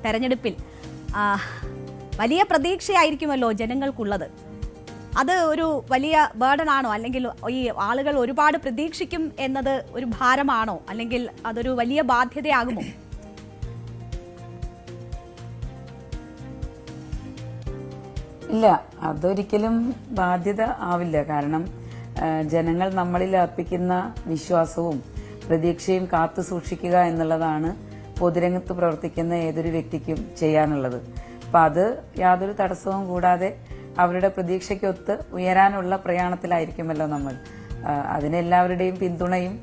തെരഞ്ഞെടുപ്പിൽ. വലിയ പ്രതീക്ഷയായിരിക്കുമല്ലോ ജനങ്ങൾക്കുള്ളത്. അത് ഒരു വലിയ ബേർഡനാണോ, അല്ലെങ്കിൽ ഈ ആളുകൾ ഒരുപാട് പ്രതീക്ഷിക്കും എന്നത് ഒരു ഭാരമാണോ, അല്ലെങ്കിൽ അതൊരു വലിയ ബാധ്യതയാകുമോ? ഇല്ല, അതൊരിക്കലും ബാധ്യത ആവില്ല. കാരണം ജനങ്ങൾ നമ്മളിൽ അർപ്പിക്കുന്ന വിശ്വാസവും പ്രതീക്ഷയും കാത്തു സൂക്ഷിക്കുക എന്നുള്ളതാണ് പൊതുരംഗത്ത് പ്രവർത്തിക്കുന്ന ഏതൊരു വ്യക്തിക്കും ചെയ്യാനുള്ളത്. അപ്പം അത് യാതൊരു തടസ്സവും കൂടാതെ അവരുടെ പ്രതീക്ഷയ്ക്കൊത്ത് ഉയരാനുള്ള പ്രയാണത്തിലായിരിക്കുമല്ലോ നമ്മൾ. അതിനെല്ലാവരുടെയും പിന്തുണയും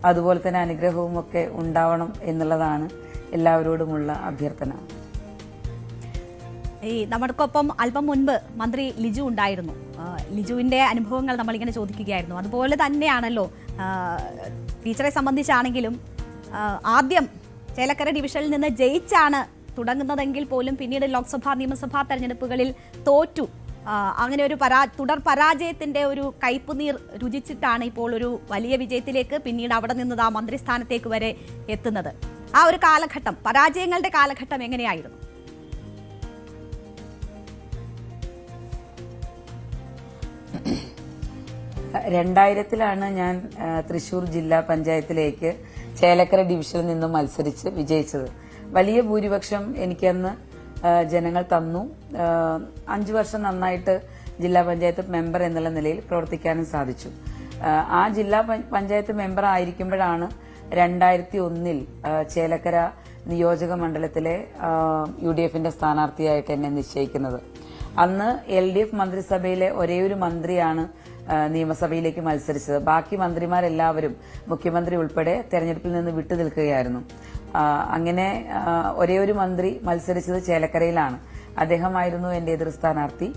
അതുപോലെ തന്നെ അനുഗ്രഹവും ഒക്കെ ഉണ്ടാവണം എന്നുള്ളതാണ് എല്ലാവരോടുമുള്ള അഭ്യർത്ഥന. ഈ നമ്മൾക്കൊപ്പം അല്പം മുൻപ് മന്ത്രി ലിജു ഉണ്ടായിരുന്നു. ലിജുവിന്റെ അനുഭവങ്ങൾ നമ്മളിങ്ങനെ ചോദിക്കുകയായിരുന്നു. അതുപോലെ തന്നെയാണല്ലോ ടീച്ചറെ സംബന്ധിച്ചാണെങ്കിലും ആദ്യം ചേലക്കര ഡിവിഷനിൽ നിന്ന് ജയിച്ചാണ് തുടങ്ങുന്നതെങ്കിൽ പോലും പിന്നീട് ലോക്സഭാ നിയമസഭാ തെരഞ്ഞെടുപ്പുകളിൽ തോറ്റു. അങ്ങനെ ഒരു തുടർ പരാജയത്തിന്റെ ഒരു കയ്പുനീർ രുചിച്ചിട്ടാണ് ഇപ്പോൾ ഒരു വലിയ വിജയത്തിലേക്ക് പിന്നീട് അവിടെ നിന്ന് ആ മന്ത്രിസ്ഥാനത്തേക്ക് വരെ എത്തുന്നത്. ആ ഒരു കാലഘട്ടം, പരാജയങ്ങളുടെ കാലഘട്ടം എങ്ങനെയായിരുന്നു? ലാണ് ഞാൻ തൃശൂർ ജില്ലാ പഞ്ചായത്തിലേക്ക് ചേലക്കര ഡിവിഷനിൽ നിന്നും മത്സരിച്ച് വിജയിച്ചത്. വലിയ ഭൂരിപക്ഷം എനിക്കന്ന് ജനങ്ങൾ തന്നു. 5 വർഷം നന്നായിട്ട് ജില്ലാ പഞ്ചായത്ത് മെമ്പർ എന്നുള്ള നിലയിൽ പ്രവർത്തിക്കാനും സാധിച്ചു. ആ ജില്ലാ പഞ്ചായത്ത് മെമ്പർ ആയിരിക്കുമ്പോഴാണ് 2001 ചേലക്കര നിയോജക മണ്ഡലത്തിലെ UDFന്റെ സ്ഥാനാർത്ഥിയായിട്ട് എന്നെ നിശ്ചയിക്കുന്നത്. അന്ന് LDF മന്ത്രിസഭയിലെ ഒരേയൊരു മന്ത്രിയാണ് നിയമസഭയിലേക്ക് മത്സരിച്ചത്. ബാക്കി മന്ത്രിമാരെല്ലാവരും മുഖ്യമന്ത്രി ഉൾപ്പെടെ തെരഞ്ഞെടുപ്പിൽ നിന്ന് വിട്ടു നിൽക്കുകയായിരുന്നു. അങ്ങനെ ഒരേയൊരു മന്ത്രി മത്സരിച്ചത് ചേലക്കരയിലാണ്. അദ്ദേഹമായിരുന്നു എന്റെ എതിർ സ്ഥാനാർത്ഥി.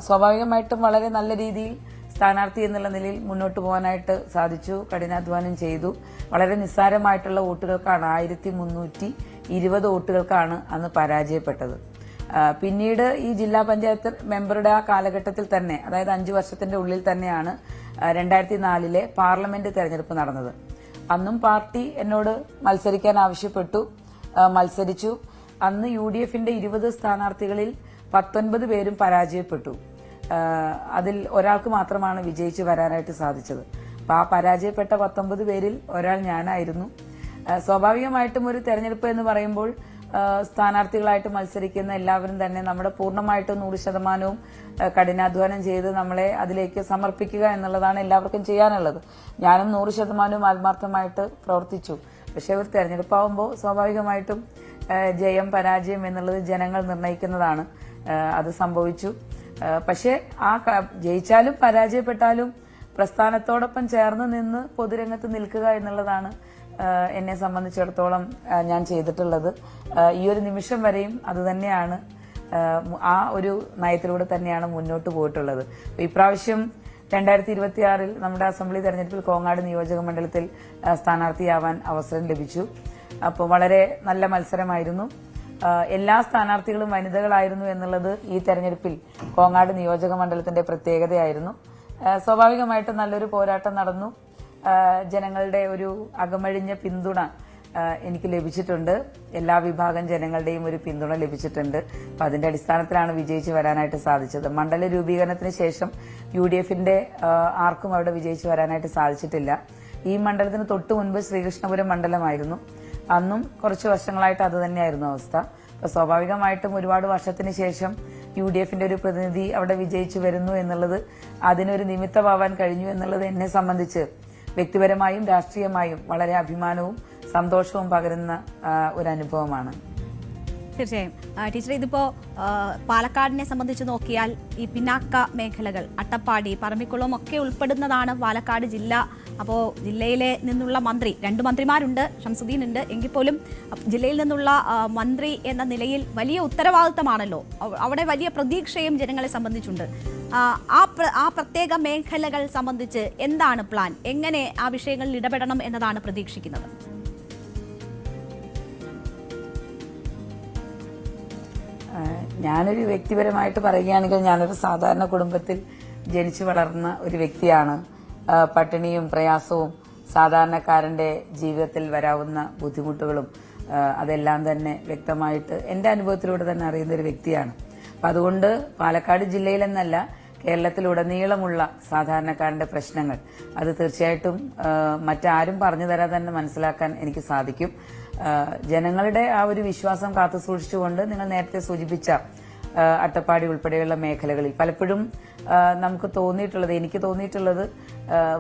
സ്വാഭാവികമായിട്ടും വളരെ നല്ല രീതിയിൽ സ്ഥാനാർത്ഥി എന്നുള്ള നിലയിൽ മുന്നോട്ട് പോകാനായിട്ട് സാധിച്ചു. കഠിനാധ്വാനം ചെയ്തു. വളരെ നിസ്സാരമായിട്ടുള്ള വോട്ടുകൾക്കാണ് 1320 വോട്ടുകൾക്കാണ് അന്ന് പരാജയപ്പെട്ടത്. പിന്നീട് ഈ ജില്ലാ പഞ്ചായത്ത് മെമ്പറുടെ ആ കാലഘട്ടത്തിൽ തന്നെ, അതായത് 5 വർഷത്തിന്റെ ഉള്ളിൽ തന്നെയാണ് 2004 പാർലമെന്റ് തെരഞ്ഞെടുപ്പ് നടന്നത്. അന്നും പാർട്ടി എന്നോട് മത്സരിക്കാൻ ആവശ്യപ്പെട്ടു. മത്സരിച്ചു. അന്ന് UDFന്റെ 20 സ്ഥാനാർത്ഥികളിൽ 19 പേരും പരാജയപ്പെട്ടു. അതിൽ ഒരാൾക്ക് മാത്രമാണ് വിജയിച്ചു വരാനായിട്ട് സാധിച്ചത്. അപ്പൊ ആ പരാജയപ്പെട്ട 19 പേരിൽ ഒരാൾ ഞാനായിരുന്നു. സ്വാഭാവികമായിട്ടും ഒരു തെരഞ്ഞെടുപ്പ് എന്ന് പറയുമ്പോൾ സ്ഥാനാർത്ഥികളായിട്ട് മത്സരിക്കുന്ന എല്ലാവരും തന്നെ നമ്മുടെ പൂർണ്ണമായിട്ടും 100% കഠിനാധ്വാനം ചെയ്ത് നമ്മളെ അതിലേക്ക് സമർപ്പിക്കുക എന്നുള്ളതാണ് എല്ലാവർക്കും ചെയ്യാനുള്ളത്. ഞാനും 100% ആത്മാർത്ഥമായിട്ട് പ്രവർത്തിച്ചു. പക്ഷെ ഒരു തെരഞ്ഞെടുപ്പാവുമ്പോൾ സ്വാഭാവികമായിട്ടും ജയം പരാജയം എന്നുള്ളത് ജനങ്ങൾ നിർണ്ണയിക്കുന്നതാണ്. അത് സംഭവിച്ചു. പക്ഷെ ആ ജയിച്ചാലും പരാജയപ്പെട്ടാലും പ്രസ്ഥാനത്തോടൊപ്പം ചേർന്ന് നിന്ന് പൊതുരംഗത്ത് നിൽക്കുക എന്നുള്ളതാണ് എന്നെ സംബന്ധിച്ചിടത്തോളം ഞാൻ ചെയ്തിട്ടുള്ളത്. ഈ ഒരു നിമിഷം വരെയും അത് തന്നെയാണ്, ആ ഒരു നയത്തിലൂടെ തന്നെയാണ് മുന്നോട്ട് പോയിട്ടുള്ളത്. ഇപ്രാവശ്യം 2026 നമ്മുടെ അസംബ്ലി തെരഞ്ഞെടുപ്പിൽ കോങ്ങാട് നിയോജക മണ്ഡലത്തിൽ സ്ഥാനാർത്ഥിയാവാൻ അവസരം ലഭിച്ചു. അപ്പോൾ വളരെ നല്ല മത്സരമായിരുന്നു. എല്ലാ സ്ഥാനാർത്ഥികളും വനിതകളായിരുന്നു എന്നുള്ളത് ഈ തെരഞ്ഞെടുപ്പിൽ കോങ്ങാട് നിയോജക മണ്ഡലത്തിന്റെ പ്രത്യേകതയായിരുന്നു. സ്വാഭാവികമായിട്ടും നല്ലൊരു പോരാട്ടം നടന്നു. ജനങ്ങളുടെ ഒരു അകമഴിഞ്ഞ പിന്തുണ എനിക്ക് ലഭിച്ചിട്ടുണ്ട്. എല്ലാ വിഭാഗം ജനങ്ങളുടെയും ഒരു പിന്തുണ ലഭിച്ചിട്ടുണ്ട്. അപ്പൊ അതിന്റെ അടിസ്ഥാനത്തിലാണ് വിജയിച്ചു വരാനായിട്ട് സാധിച്ചത്. മണ്ഡല രൂപീകരണത്തിന് ശേഷം UDFന്റെ ആർക്കും അവിടെ വിജയിച്ചു വരാനായിട്ട് സാധിച്ചിട്ടില്ല. ഈ മണ്ഡലത്തിന് തൊട്ടു മുൻപ് ശ്രീകൃഷ്ണപുരം മണ്ഡലമായിരുന്നു. അന്നും കുറച്ച് വർഷങ്ങളായിട്ട് അത് തന്നെയായിരുന്നു അവസ്ഥ. അപ്പൊ സ്വാഭാവികമായിട്ടും ഒരുപാട് വർഷത്തിന് ശേഷം UDFന്റെ ഒരു പ്രതിനിധി അവിടെ വിജയിച്ചു വരുന്നു എന്നുള്ളത്, അതിനൊരു നിമിത്തമാവാൻ കഴിഞ്ഞു എന്നുള്ളത് എന്നെ സംബന്ധിച്ച് വ്യക്തിപരമായും രാഷ്ട്രീയമായും വളരെ അഭിമാനവും സന്തോഷവും പകരുന്ന ഒരു അനുഭവമാണ്. തീർച്ചയായും ടീച്ചർ, ഇതിപ്പോ പാലക്കാടിനെ സംബന്ധിച്ച് നോക്കിയാൽ ഈ പിന്നാക്ക മേഖലകൾ അട്ടപ്പാടി, പറമ്പിക്കുളം ഒക്കെ ഉൾപ്പെടുന്നതാണ് പാലക്കാട് ജില്ല. അപ്പോൾ ജില്ലയിലെ നിന്നുള്ള മന്ത്രി, 2 മന്ത്രിമാരുണ്ട്, ഷംസുദ്ദീൻ ഉണ്ട്, എങ്കിൽ പോലും ജില്ലയിൽ നിന്നുള്ള മന്ത്രി എന്ന നിലയിൽ വലിയ ഉത്തരവാദിത്തമാണല്ലോ. അവിടെ വലിയ പ്രതീക്ഷയും ജനങ്ങളെ സംബന്ധിച്ചുണ്ട്. ആ പ്രത്യേക മേഖലകൾ സംബന്ധിച്ച് എന്താണ് പ്ലാൻ? എങ്ങനെ ആ വിഷയങ്ങളിൽ ഇടപെടണം എന്നതാണ് പ്രതീക്ഷിക്കുന്നത്? ഞാനൊരു വ്യക്തിപരമായിട്ട് പറയുകയാണെങ്കിൽ ഞാനൊരു സാധാരണ കുടുംബത്തിൽ ജനിച്ചു വളർന്ന ഒരു വ്യക്തിയാണ്. പട്ടിണിയും പ്രയാസവും സാധാരണക്കാരന്റെ ജീവിതത്തിൽ വരാവുന്ന ബുദ്ധിമുട്ടുകളും അതെല്ലാം തന്നെ വ്യക്തമായിട്ട് എന്റെ അനുഭവത്തിലൂടെ തന്നെ അറിയുന്ന ഒരു വ്യക്തിയാണ്. അപ്പൊ അതുകൊണ്ട് പാലക്കാട് ജില്ലയിലെന്നല്ല, കേരളത്തിലുടനീളമുള്ള സാധാരണക്കാരന്റെ പ്രശ്നങ്ങൾ അത് തീർച്ചയായിട്ടും മറ്റാരും പറഞ്ഞു തരാൻ തന്നെ മനസ്സിലാക്കാൻ എനിക്ക് സാധിക്കും. ജനങ്ങളുടെ ആ ഒരു വിശ്വാസം കാത്തുസൂക്ഷിച്ചുകൊണ്ട് നിങ്ങൾ നേരത്തെ സൂചിപ്പിച്ച അട്ടപ്പാടി ഉൾപ്പെടെയുള്ള മേഖലകളിൽ പലപ്പോഴും എനിക്ക് തോന്നിയിട്ടുള്ളത്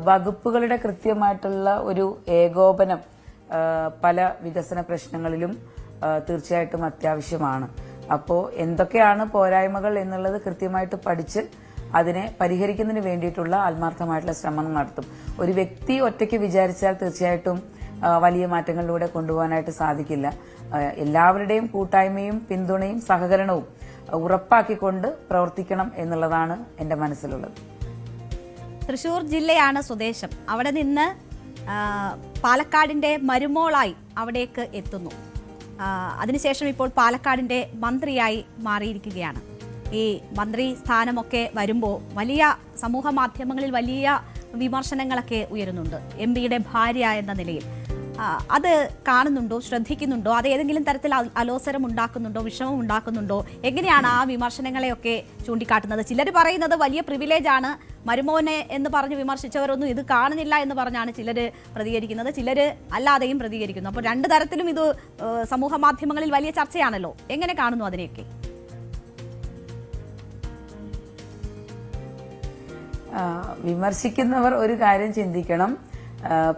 വകുപ്പുകളുടെ കൃത്യമായിട്ടുള്ള ഒരു ഏകോപനം പല വികസന പ്രശ്നങ്ങളിലും തീർച്ചയായിട്ടും അത്യാവശ്യമാണ്. അപ്പോൾ എന്തൊക്കെയാണ് പോരായ്മകൾ എന്നുള്ളത് കൃത്യമായിട്ട് പഠിച്ച് അതിനെ പരിഹരിക്കുന്നതിന് വേണ്ടിയിട്ടുള്ള ആത്മാർത്ഥമായിട്ടുള്ള ശ്രമം നടത്തും. ഒരു വ്യക്തി ഒറ്റയ്ക്ക് വിചാരിച്ചാൽ തീർച്ചയായിട്ടും വലിയ മാറ്റങ്ങളിലൂടെ കൊണ്ടുപോകാനായിട്ട് സാധിക്കില്ല. എല്ലാവരുടെയും കൂട്ടായ്മയും പിന്തുണയും സഹകരണവും ഉറപ്പാക്കിക്കൊണ്ട് പ്രവർത്തിക്കണം എന്നുള്ളതാണ് എൻ്റെ മനസ്സിലുള്ളത്. തൃശൂർ ജില്ലയാണ് സ്വദേശം. അവിടെ നിന്ന് പാലക്കാടിന്റെ മരുമോളായി അവിടേക്ക് എത്തുന്നു. അതിനുശേഷം ഇപ്പോൾ പാലക്കാടിന്റെ മന്ത്രിയായി മാറിയിരിക്കുകയാണ്. ഈ മന്ത്രി സ്ഥാനമൊക്കെ വരുമ്പോൾ വലിയ സമൂഹ മാധ്യമങ്ങളിൽ വലിയ വിമർശനങ്ങളൊക്കെ ഉയരുന്നുണ്ട്. എംപിയുടെ ഭാര്യ എന്ന നിലയിൽ അത് കാണുന്നുണ്ടോ, ശ്രദ്ധിക്കുന്നുണ്ടോ? അത് ഏതെങ്കിലും തരത്തിൽ അലോസരം ഉണ്ടാക്കുന്നുണ്ടോ, വിഷമം ഉണ്ടാക്കുന്നുണ്ടോ? എങ്ങനെയാണ് ആ വിമർശനങ്ങളെയൊക്കെ ചൂണ്ടിക്കാട്ടുന്നത്? ചിലർ പറയുന്നത് വലിയ പ്രിവിലേജ് ആണ്, മരുമോനെ എന്ന് പറഞ്ഞ് വിമർശിച്ചവരൊന്നും ഇത് കാണുന്നില്ല എന്ന് പറഞ്ഞാണ് ചിലർ പ്രതികരിക്കുന്നത്, ചിലർ അല്ലാതെയും പ്രതികരിക്കുന്നു. അപ്പോൾ രണ്ടു തരത്തിലും ഇത് സമൂഹ മാധ്യമങ്ങളിൽ വലിയ ചർച്ചയാണല്ലോ. എങ്ങനെ കാണുന്നു അതിനെയൊക്കെ? വിമർശിക്കുന്നവർ ഒരു കാര്യം ചിന്തിക്കണം,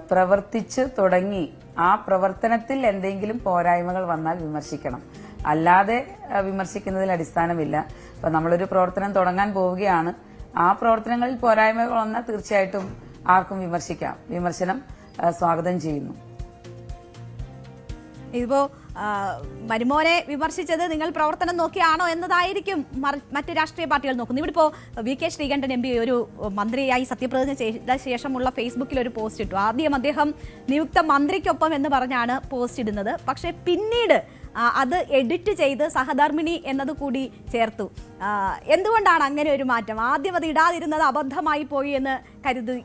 പ്രവർത്തിച്ചു തുടങ്ങി ആ പ്രവർത്തനത്തിൽ എന്തെങ്കിലും പോരായ്മകൾ വന്നാൽ വിമർശിക്കണം, അല്ലാതെ വിമർശിക്കുന്നതിൽ അടിസ്ഥാനമില്ല. അപ്പൊ നമ്മളൊരു പ്രവർത്തനം തുടങ്ങാൻ പോവുകയാണ്, ആ പ്രവർത്തനങ്ങളിൽ പോരായ്മകൾ വന്നാൽ തീർച്ചയായിട്ടും ആർക്കും വിമർശിക്കാം. വിമർശനം സ്വാഗതം ചെയ്യുന്നു. ഇതിപ്പോ മരുമോനെ വിമർശിച്ചത് നിങ്ങൾ പ്രവർത്തനം നോക്കിയാണോ എന്നതായിരിക്കും മറ്റ് രാഷ്ട്രീയ പാർട്ടികൾ നോക്കുന്നത്. ഇവിടെ ഇപ്പോൾ V K Sreekandan M P ഒരു മന്ത്രിയായി സത്യപ്രതിജ്ഞ ചെയ്ത ശേഷമുള്ള ഫേസ്ബുക്കിൽ ഒരു പോസ്റ്റ് ഇട്ടു. ആദ്യം അദ്ദേഹം നിയുക്ത മന്ത്രിക്കൊപ്പം എന്ന് പറഞ്ഞാണ് പോസ്റ്റ് ഇടുന്നത്. പക്ഷെ പിന്നീട് അത് എഡിറ്റ് ചെയ്ത് സഹധർമ്മിണി എന്നത് കൂടി ചേർത്തു. എന്തുകൊണ്ടാണ് അങ്ങനെ ഒരു മാറ്റം? ആദ്യം അത് ഇടാതിരുന്നത് അബദ്ധമായി പോയി എന്ന്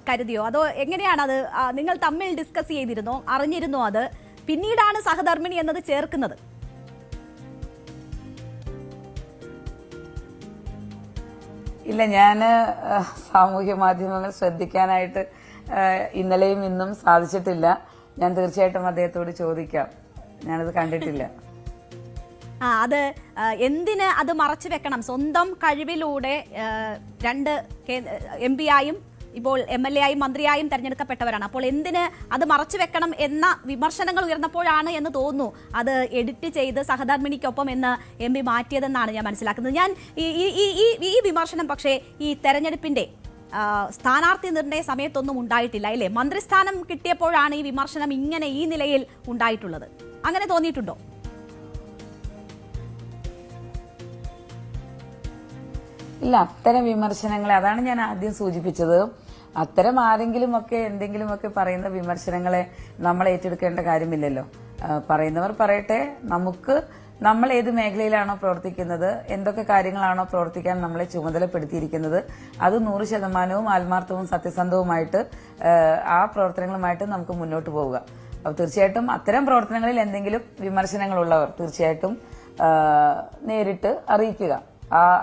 കരുതിയോ? അതോ എങ്ങനെയാണ് അത്? നിങ്ങൾ തമ്മിൽ ഡിസ്കസ് ചെയ്തിരുന്നോ, അറിഞ്ഞിരുന്നോ അത്? പിന്നീടാണ് സഹധർമ്മിണി എന്നത് ചേർക്കുന്നത്. ഇല്ല, ഞാൻ സാമൂഹ്യ മാധ്യമങ്ങൾ ശ്രദ്ധിക്കാനായിട്ട് ഇന്നലെയും ഇന്നും സാധിച്ചിട്ടില്ല. ഞാൻ തീർച്ചയായിട്ടും അദ്ദേഹത്തോട് ചോദിക്കാം, ഞാനത് കണ്ടിട്ടില്ല. അത് എന്തിന് അത് മറച്ചു വെക്കണം? സ്വന്തം കഴിവിലൂടെ രണ്ട് MP ആയും ഇപ്പോൾ MLA ആയും മന്ത്രിയായും തെരഞ്ഞെടുക്കപ്പെട്ടവരാണ്. അപ്പോൾ എന്തിന് അത് മറച്ചു വെക്കണം എന്ന വിമർശനങ്ങൾ ഉയർന്നപ്പോഴാണ് എന്ന് തോന്നുന്നു അത് എഡിറ്റ് ചെയ്ത് സഹധർമ്മിണിക്കൊപ്പം എന്ന് MP മാറ്റിയതെന്നാണ് ഞാൻ മനസ്സിലാക്കുന്നത്. ഞാൻ ഈ വിമർശനം പക്ഷേ ഈ തെരഞ്ഞെടുപ്പിന്റെ സ്ഥാനാർത്ഥി നിർണയ സമയത്തൊന്നും ഉണ്ടായിട്ടില്ല, അല്ലേ? മന്ത്രിസ്ഥാനം കിട്ടിയപ്പോഴാണ് ഈ വിമർശനം ഇങ്ങനെ ഈ നിലയിൽ ഉണ്ടായിട്ടുള്ളത്. അങ്ങനെ തോന്നിയിട്ടുണ്ടോ? ഇല്ല, അത്തരം വിമർശനങ്ങളെ, അതാണ് ഞാൻ ആദ്യം സൂചിപ്പിച്ചത്, അത്തരം ആരെങ്കിലുമൊക്കെ എന്തെങ്കിലുമൊക്കെ പറയുന്ന വിമർശനങ്ങളെ നമ്മൾ ഏറ്റെടുക്കേണ്ട കാര്യമില്ലല്ലോ. പറയുന്നവർ പറയട്ടെ. നമ്മൾ ഏത് മേഖലയിലാണോ പ്രവർത്തിക്കുന്നത്, എന്തൊക്കെ കാര്യങ്ങളാണോ പ്രവർത്തിക്കാൻ നമ്മളെ ചുമതലപ്പെടുത്തിയിരിക്കുന്നത്, അത് 100% ആത്മാർത്ഥവും സത്യസന്ധവുമായിട്ട് ആ പ്രവർത്തനങ്ങളുമായിട്ട് നമുക്ക് മുന്നോട്ട് പോവുക. അപ്പോൾ തീർച്ചയായിട്ടും അത്തരം പ്രവർത്തനങ്ങളിൽ എന്തെങ്കിലും വിമർശനങ്ങളുള്ളവർ തീർച്ചയായിട്ടും നേരിട്ട് അറിയിക്കുക.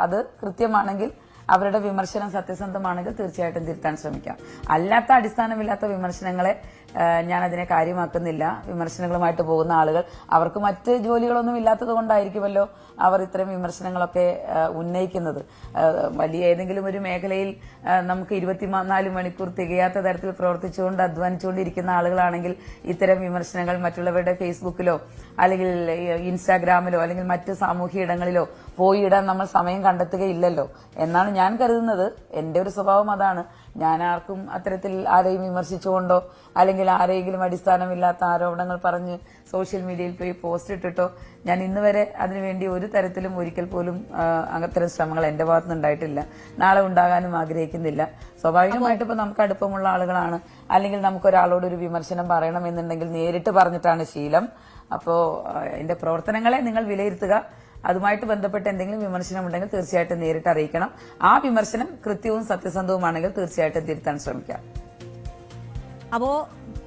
അത് കൃത്യമാണെങ്കിൽ, അവരുടെ വിമർശനം സത്യസന്ധമാണെങ്കിൽ തീർച്ചയായിട്ടും തിരുത്താൻ ശ്രമിക്കാം. അല്ലാത്ത അടിസ്ഥാനമില്ലാത്ത വിമർശനങ്ങളെ ഞാൻ അതിനെ കാര്യമാക്കുന്നില്ല. വിമർശനങ്ങളുമായിട്ട് പോകുന്ന ആളുകൾ, അവർക്ക് മറ്റ് ജോലികളൊന്നും ഇല്ലാത്തത് കൊണ്ടായിരിക്കുമല്ലോ അവർ ഇത്തരം വിമർശനങ്ങളൊക്കെ ഉന്നയിക്കുന്നത്. വലിയ ഏതെങ്കിലും ഒരു മേഖലയിൽ നമുക്ക് 24 മണിക്കൂർ തികയാത്ത തരത്തിൽ പ്രവർത്തിച്ചുകൊണ്ട് അധ്വാനിച്ചുകൊണ്ടിരിക്കുന്ന ആളുകളാണെങ്കിൽ ഇത്തരം വിമർശനങ്ങൾ മറ്റുള്ളവരുടെ ഫേസ്ബുക്കിലോ അല്ലെങ്കിൽ ഇൻസ്റ്റാഗ്രാമിലോ അല്ലെങ്കിൽ മറ്റ് സാമൂഹ്യ ഇടങ്ങളിലോ പോയി ഇടാൻ നമ്മൾ സമയം കണ്ടെത്തുകയില്ലല്ലോ എന്നാണ് ഞാൻ കരുതുന്നത്. എന്റെ ഒരു സ്വഭാവം അതാണ്. ഞാൻ ആർക്കും അത്തരത്തിൽ ആരെയും വിമർശിച്ചുകൊണ്ടോ അല്ലെങ്കിൽ ആരെങ്കിലും അടിസ്ഥാനമില്ലാത്ത ആരോപണങ്ങൾ പറഞ്ഞ് സോഷ്യൽ മീഡിയയിൽ പോയി പോസ്റ്റ് ഇട്ടിട്ടോ ഞാൻ ഇന്നുവരെ അതിനുവേണ്ടി ഒരു തരത്തിലും ഒരിക്കൽ പോലും അത്തരം ശ്രമങ്ങൾ എന്റെ ഭാഗത്തുനിന്ന് ഉണ്ടായിട്ടില്ല. നാളെ ഉണ്ടാകാനും ആഗ്രഹിക്കുന്നില്ല. സ്വാഭാവികമായിട്ട് ഇപ്പൊ നമുക്ക് അടുപ്പമുള്ള ആളുകളാണ്, അല്ലെങ്കിൽ നമുക്കൊരാളോട് ഒരു വിമർശനം പറയണമെന്നുണ്ടെങ്കിൽ നേരിട്ട് പറഞ്ഞിട്ടാണ് ശീലം. അപ്പോ എന്റെ പ്രവർത്തനങ്ങളെ നിങ്ങൾ വിലയിരുത്തുക. അതുമായിട്ട് ബന്ധപ്പെട്ട് എന്തെങ്കിലും വിമർശനം ഉണ്ടെങ്കിൽ തീർച്ചയായിട്ടും നേരിട്ട് അറിയിക്കണം. ആ വിമർശനം കൃത്യവും സത്യസന്ധവുമാണെങ്കിൽ തീർച്ചയായിട്ടും തിരുത്താൻ ശ്രമിക്കാം. അപ്പോ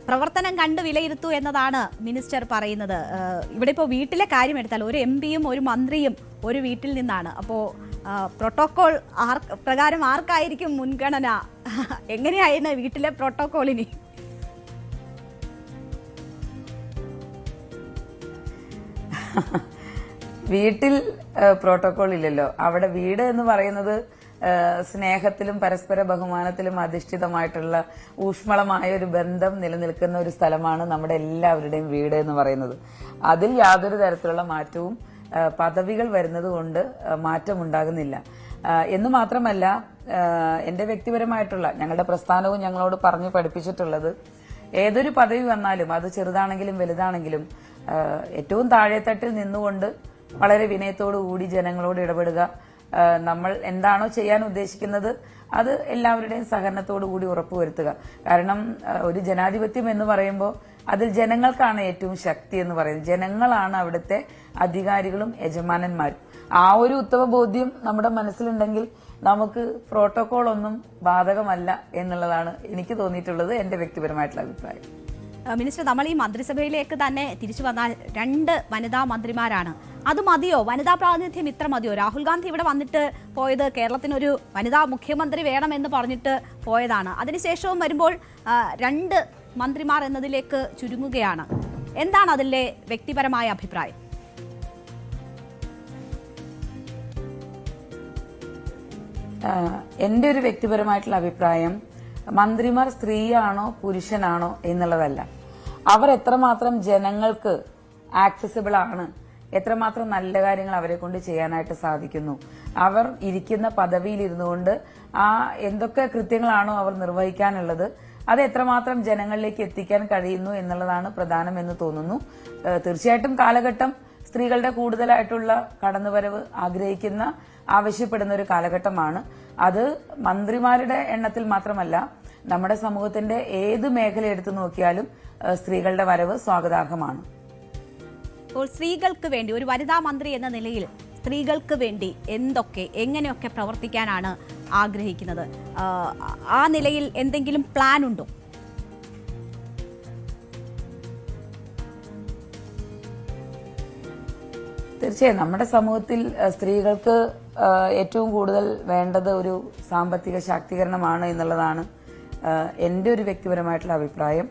പ്രവർത്തനം കണ്ട് വിലയിരുത്തൂ എന്നതാണ് മിനിസ്റ്റർ പറയുന്നത്. ഇവിടെ ഇപ്പോൾ വീട്ടിലെ കാര്യം എടുത്താൽ ഒരു MPയും ഒരു മന്ത്രിയും ഒരു വീട്ടിൽ നിന്നാണ്. അപ്പോൾ പ്രോട്ടോകോൾ പ്രകാരം ആർക്കായിരിക്കും മുൻഗണന? എങ്ങനെയായിരുന്നു വീട്ടിലെ പ്രോട്ടോകോളിന്? വീട്ടിൽ പ്രോട്ടോകോൾ ഇല്ലല്ലോ. അവിടെ വീട് എന്ന് പറയുന്നത് സ്നേഹത്തിലും പരസ്പര ബഹുമാനത്തിലും അധിഷ്ഠിതമായിട്ടുള്ള ഊഷ്മളമായ ഒരു ബന്ധം നിലനിൽക്കുന്ന ഒരു സ്ഥലമാണ് നമ്മുടെ എല്ലാവരുടെയും വീട് എന്ന് പറയുന്നത്. അതിൽ യാതൊരു തരത്തിലുള്ള മാറ്റവും പദവികൾ വരുന്നത് കൊണ്ട് മാറ്റമുണ്ടാകുന്നില്ല എന്ന് മാത്രമല്ല, എന്റെ വ്യക്തിപരമായിട്ടുള്ള ഞങ്ങളുടെ പ്രസ്ഥാനവും ഞങ്ങളോട് പറഞ്ഞു പഠിപ്പിച്ചിട്ടുള്ളത് ഏതൊരു പദവി വന്നാലും അത് ചെറുതാണെങ്കിലും വലുതാണെങ്കിലും ഏറ്റവും താഴെത്തട്ടിൽ നിന്നുകൊണ്ട് വളരെ വിനയത്തോടു കൂടി ജനങ്ങളോട് ഇടപെടുക, നമ്മൾ എന്താണോ ചെയ്യാൻ ഉദ്ദേശിക്കുന്നത് അത് എല്ലാവരുടെയും സഹകരണത്തോടു കൂടി ഉറപ്പുവരുത്തുക. കാരണം ഒരു ജനാധിപത്യം എന്ന് പറയുമ്പോൾ അതിൽ ജനങ്ങൾക്കാണ് ഏറ്റവും ശക്തി എന്ന് പറയുന്നത്. ജനങ്ങളാണ് അവിടുത്തെ അധികാരികളും യജമാനന്മാരും. ആ ഒരു ഉത്തമ ബോധ്യം നമ്മുടെ മനസ്സിലുണ്ടെങ്കിൽ നമുക്ക് പ്രോട്ടോകോൾ ഒന്നും ബാധകമല്ല എന്നുള്ളതാണ് എനിക്ക് തോന്നിയിട്ടുള്ളത്, എന്റെ വ്യക്തിപരമായിട്ടുള്ള അഭിപ്രായം. മിനിസ്റ്റർ, നമ്മൾ ഈ മന്ത്രിസഭയിലേക്ക് തന്നെ തിരിച്ചു വന്നാൽ 2 വനിതാ മന്ത്രിമാരാണ്. അത് മതിയോ? വനിതാ പ്രാതിനിധ്യം ഇത്ര മതിയോ? രാഹുൽ ഗാന്ധി ഇവിടെ വന്നിട്ട് പോയത് കേരളത്തിനൊരു വനിതാ മുഖ്യമന്ത്രി വേണമെന്ന് പറഞ്ഞിട്ട് പോയതാണ്. അതിനുശേഷവും വരുമ്പോൾ 2 മന്ത്രിമാർ എന്നതിലേക്ക് ചുരുങ്ങുകയാണ്. എന്താണ് അതിലെ വ്യക്തിപരമായ അഭിപ്രായം? എന്റെ ഒരു വ്യക്തിപരമായിട്ടുള്ള അഭിപ്രായം, മന്ത്രിമാർ സ്ത്രീയാണോ പുരുഷനാണോ എന്നുള്ളതല്ല, അവർ എത്രമാത്രം ജനങ്ങൾക്ക് ആക്സസിബിൾ ആണ്, എത്രമാത്രം നല്ല കാര്യങ്ങൾ അവരെ കൊണ്ട് ചെയ്യാനായിട്ട് സാധിക്കുന്നു, അവർ ഇരിക്കുന്ന പദവിയിൽ ഇരുന്നുകൊണ്ട് എന്തൊക്കെ കൃത്യങ്ങളാണോ അവർ നിർവഹിക്കാനുള്ളത് അത് എത്രമാത്രം ജനങ്ങളിലേക്ക് എത്തിക്കാൻ കഴിയുന്നു എന്നുള്ളതാണ് പ്രധാനമെന്ന് തോന്നുന്നു. തീർച്ചയായിട്ടും കാലഘട്ടം സ്ത്രീകളുടെ കൂടുതലായിട്ടുള്ള കടന്നുവരവ് ആവശ്യപ്പെടുന്ന ഒരു കാലഘട്ടമാണ്. അത് മന്ത്രിമാരുടെ എണ്ണത്തിൽ മാത്രമല്ല, നമ്മുടെ സമൂഹത്തിന്റെ ഏത് മേഖല എടുത്തു നോക്കിയാലും സ്ത്രീകളുടെ വരവ് സ്വാഗതാർഹമാണ്. അപ്പോൾ സ്ത്രീകൾക്ക് വേണ്ടി ഒരു വനിതാ മന്ത്രി എന്ന നിലയിൽ സ്ത്രീകൾക്ക് വേണ്ടി എങ്ങനെയൊക്കെ പ്രവർത്തിക്കാനാണ് ആഗ്രഹിക്കുന്നത്? ആ നിലയിൽ എന്തെങ്കിലും പ്ലാൻ ഉണ്ടോ? തീർച്ചയായും നമ്മുടെ സമൂഹത്തിൽ സ്ത്രീകൾക്ക് ഏറ്റവും കൂടുതൽ വേണ്ടത് ഒരു സാമ്പത്തിക ശാക്തീകരണമാണ് എന്നുള്ളതാണ് എന്റെ ഒരു വ്യക്തിപരമായിട്ടുള്ള അഭിപ്രായം.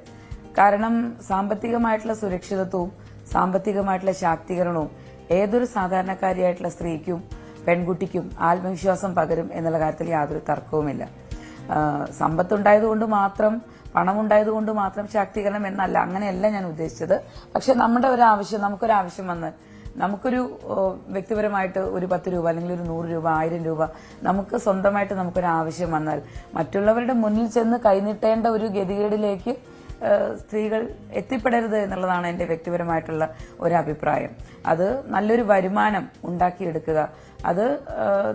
കാരണം സാമ്പത്തികമായിട്ടുള്ള സുരക്ഷിതത്വവും സാമ്പത്തികമായിട്ടുള്ള ശാക്തീകരണവും ഏതൊരു സാധാരണക്കാരിയായിട്ടുള്ള സ്ത്രീക്കും പെൺകുട്ടിക്കും ആത്മവിശ്വാസം പകരും എന്നുള്ള കാര്യത്തിൽ യാതൊരു തർക്കവുമില്ല. സമ്പത്തുണ്ടായതുകൊണ്ട് മാത്രം, പണമുണ്ടായതുകൊണ്ട് മാത്രം ശാക്തീകരണം എന്നല്ല, അങ്ങനെയല്ല ഞാൻ ഉദ്ദേശിച്ചത്. പക്ഷെ നമുക്കൊരാവശ്യം വന്ന് നമുക്കൊരു വ്യക്തിപരമായിട്ട് ഒരു 10 രൂപ അല്ലെങ്കിൽ ഒരു 100 രൂപ 1000 രൂപ നമുക്ക് സ്വന്തമായിട്ട് നമുക്കൊരു ആവശ്യം വന്നാൽ മറ്റുള്ളവരുടെ മുന്നിൽ ചെന്ന് കൈനീട്ടേണ്ട ഒരു ഗതികേടിലേക്ക് സ്ത്രീകൾ എത്തിപ്പെടരുത് എന്നുള്ളതാണ് എന്റെ വ്യക്തിപരമായിട്ടുള്ള ഒരു അഭിപ്രായം. അത് നല്ലൊരു വരുമാനം ഉണ്ടാക്കിയെടുക്കുക, അത്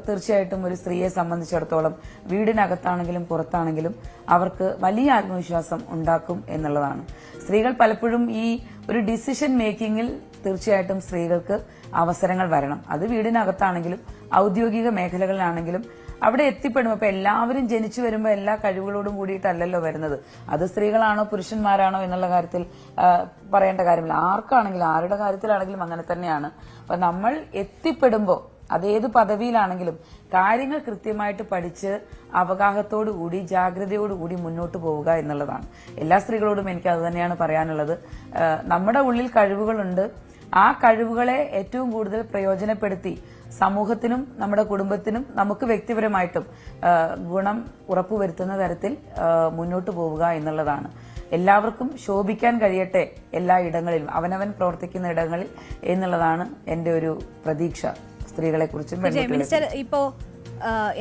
തീർച്ചയായിട്ടും ഒരു സ്ത്രീയെ സംബന്ധിച്ചിടത്തോളം വീടിനകത്താണെങ്കിലും പുറത്താണെങ്കിലും അവർക്ക് വലിയ ആത്മവിശ്വാസം ഉണ്ടാക്കും എന്നുള്ളതാണ്. സ്ത്രീകൾ പലപ്പോഴും ഈ ഒരു ഡിസിഷൻ മേക്കിങ്ങിൽ തീർച്ചയായിട്ടും സ്ത്രീകൾക്ക് അവസരങ്ങൾ വരണം. അത് വീടിനകത്താണെങ്കിലും ഔദ്യോഗിക മേഖലകളിലാണെങ്കിലും അവിടെ എത്തിപ്പെടുമ്പോൾ ഇപ്പൊ എല്ലാവരും ജനിച്ചു വരുമ്പോൾ എല്ലാ കഴിവുകളോടും കൂടിയിട്ടല്ലല്ലോ വരുന്നത്. അത് സ്ത്രീകളാണോ പുരുഷന്മാരാണോ എന്നുള്ള കാര്യത്തിൽ പറയേണ്ട കാര്യമില്ല. ആർക്കാണെങ്കിലും ആരുടെ കാര്യത്തിലാണെങ്കിലും അങ്ങനെ തന്നെയാണ്. അപ്പൊ നമ്മൾ എത്തിപ്പെടുമ്പോൾ അതേത് പദവിയിലാണെങ്കിലും കാര്യങ്ങൾ കൃത്യമായിട്ട് പഠിച്ച് അവഗാഹത്തോടുകൂടി ജാഗ്രതയോടുകൂടി മുന്നോട്ട് പോവുക എന്നുള്ളതാണ്. എല്ലാ സ്ത്രീകളോടും എനിക്ക് അത് തന്നെയാണ് പറയാനുള്ളത്. നമ്മുടെ ഉള്ളിൽ കഴിവുകളുണ്ട്, ആ കഴിവുകളെ ഏറ്റവും കൂടുതൽ പ്രയോജനപ്പെടുത്തി സമൂഹത്തിനും നമ്മുടെ കുടുംബത്തിനും നമുക്ക് വ്യക്തിപരമായിട്ടും ഗുണം ഉറപ്പുവരുത്തുന്ന തരത്തിൽ മുന്നോട്ട് പോവുക എന്നുള്ളതാണ്. എല്ലാവർക്കും ശോഭിക്കാൻ കഴിയട്ടെ എല്ലാ ഇടങ്ങളിലും, അവനവൻ പ്രവർത്തിക്കുന്ന ഇടങ്ങളിൽ എന്നുള്ളതാണ് എന്റെ ഒരു പ്രതീക്ഷ സ്ത്രീകളെ കുറിച്ചും. മിനിസ്റ്റർ, ഇപ്പോ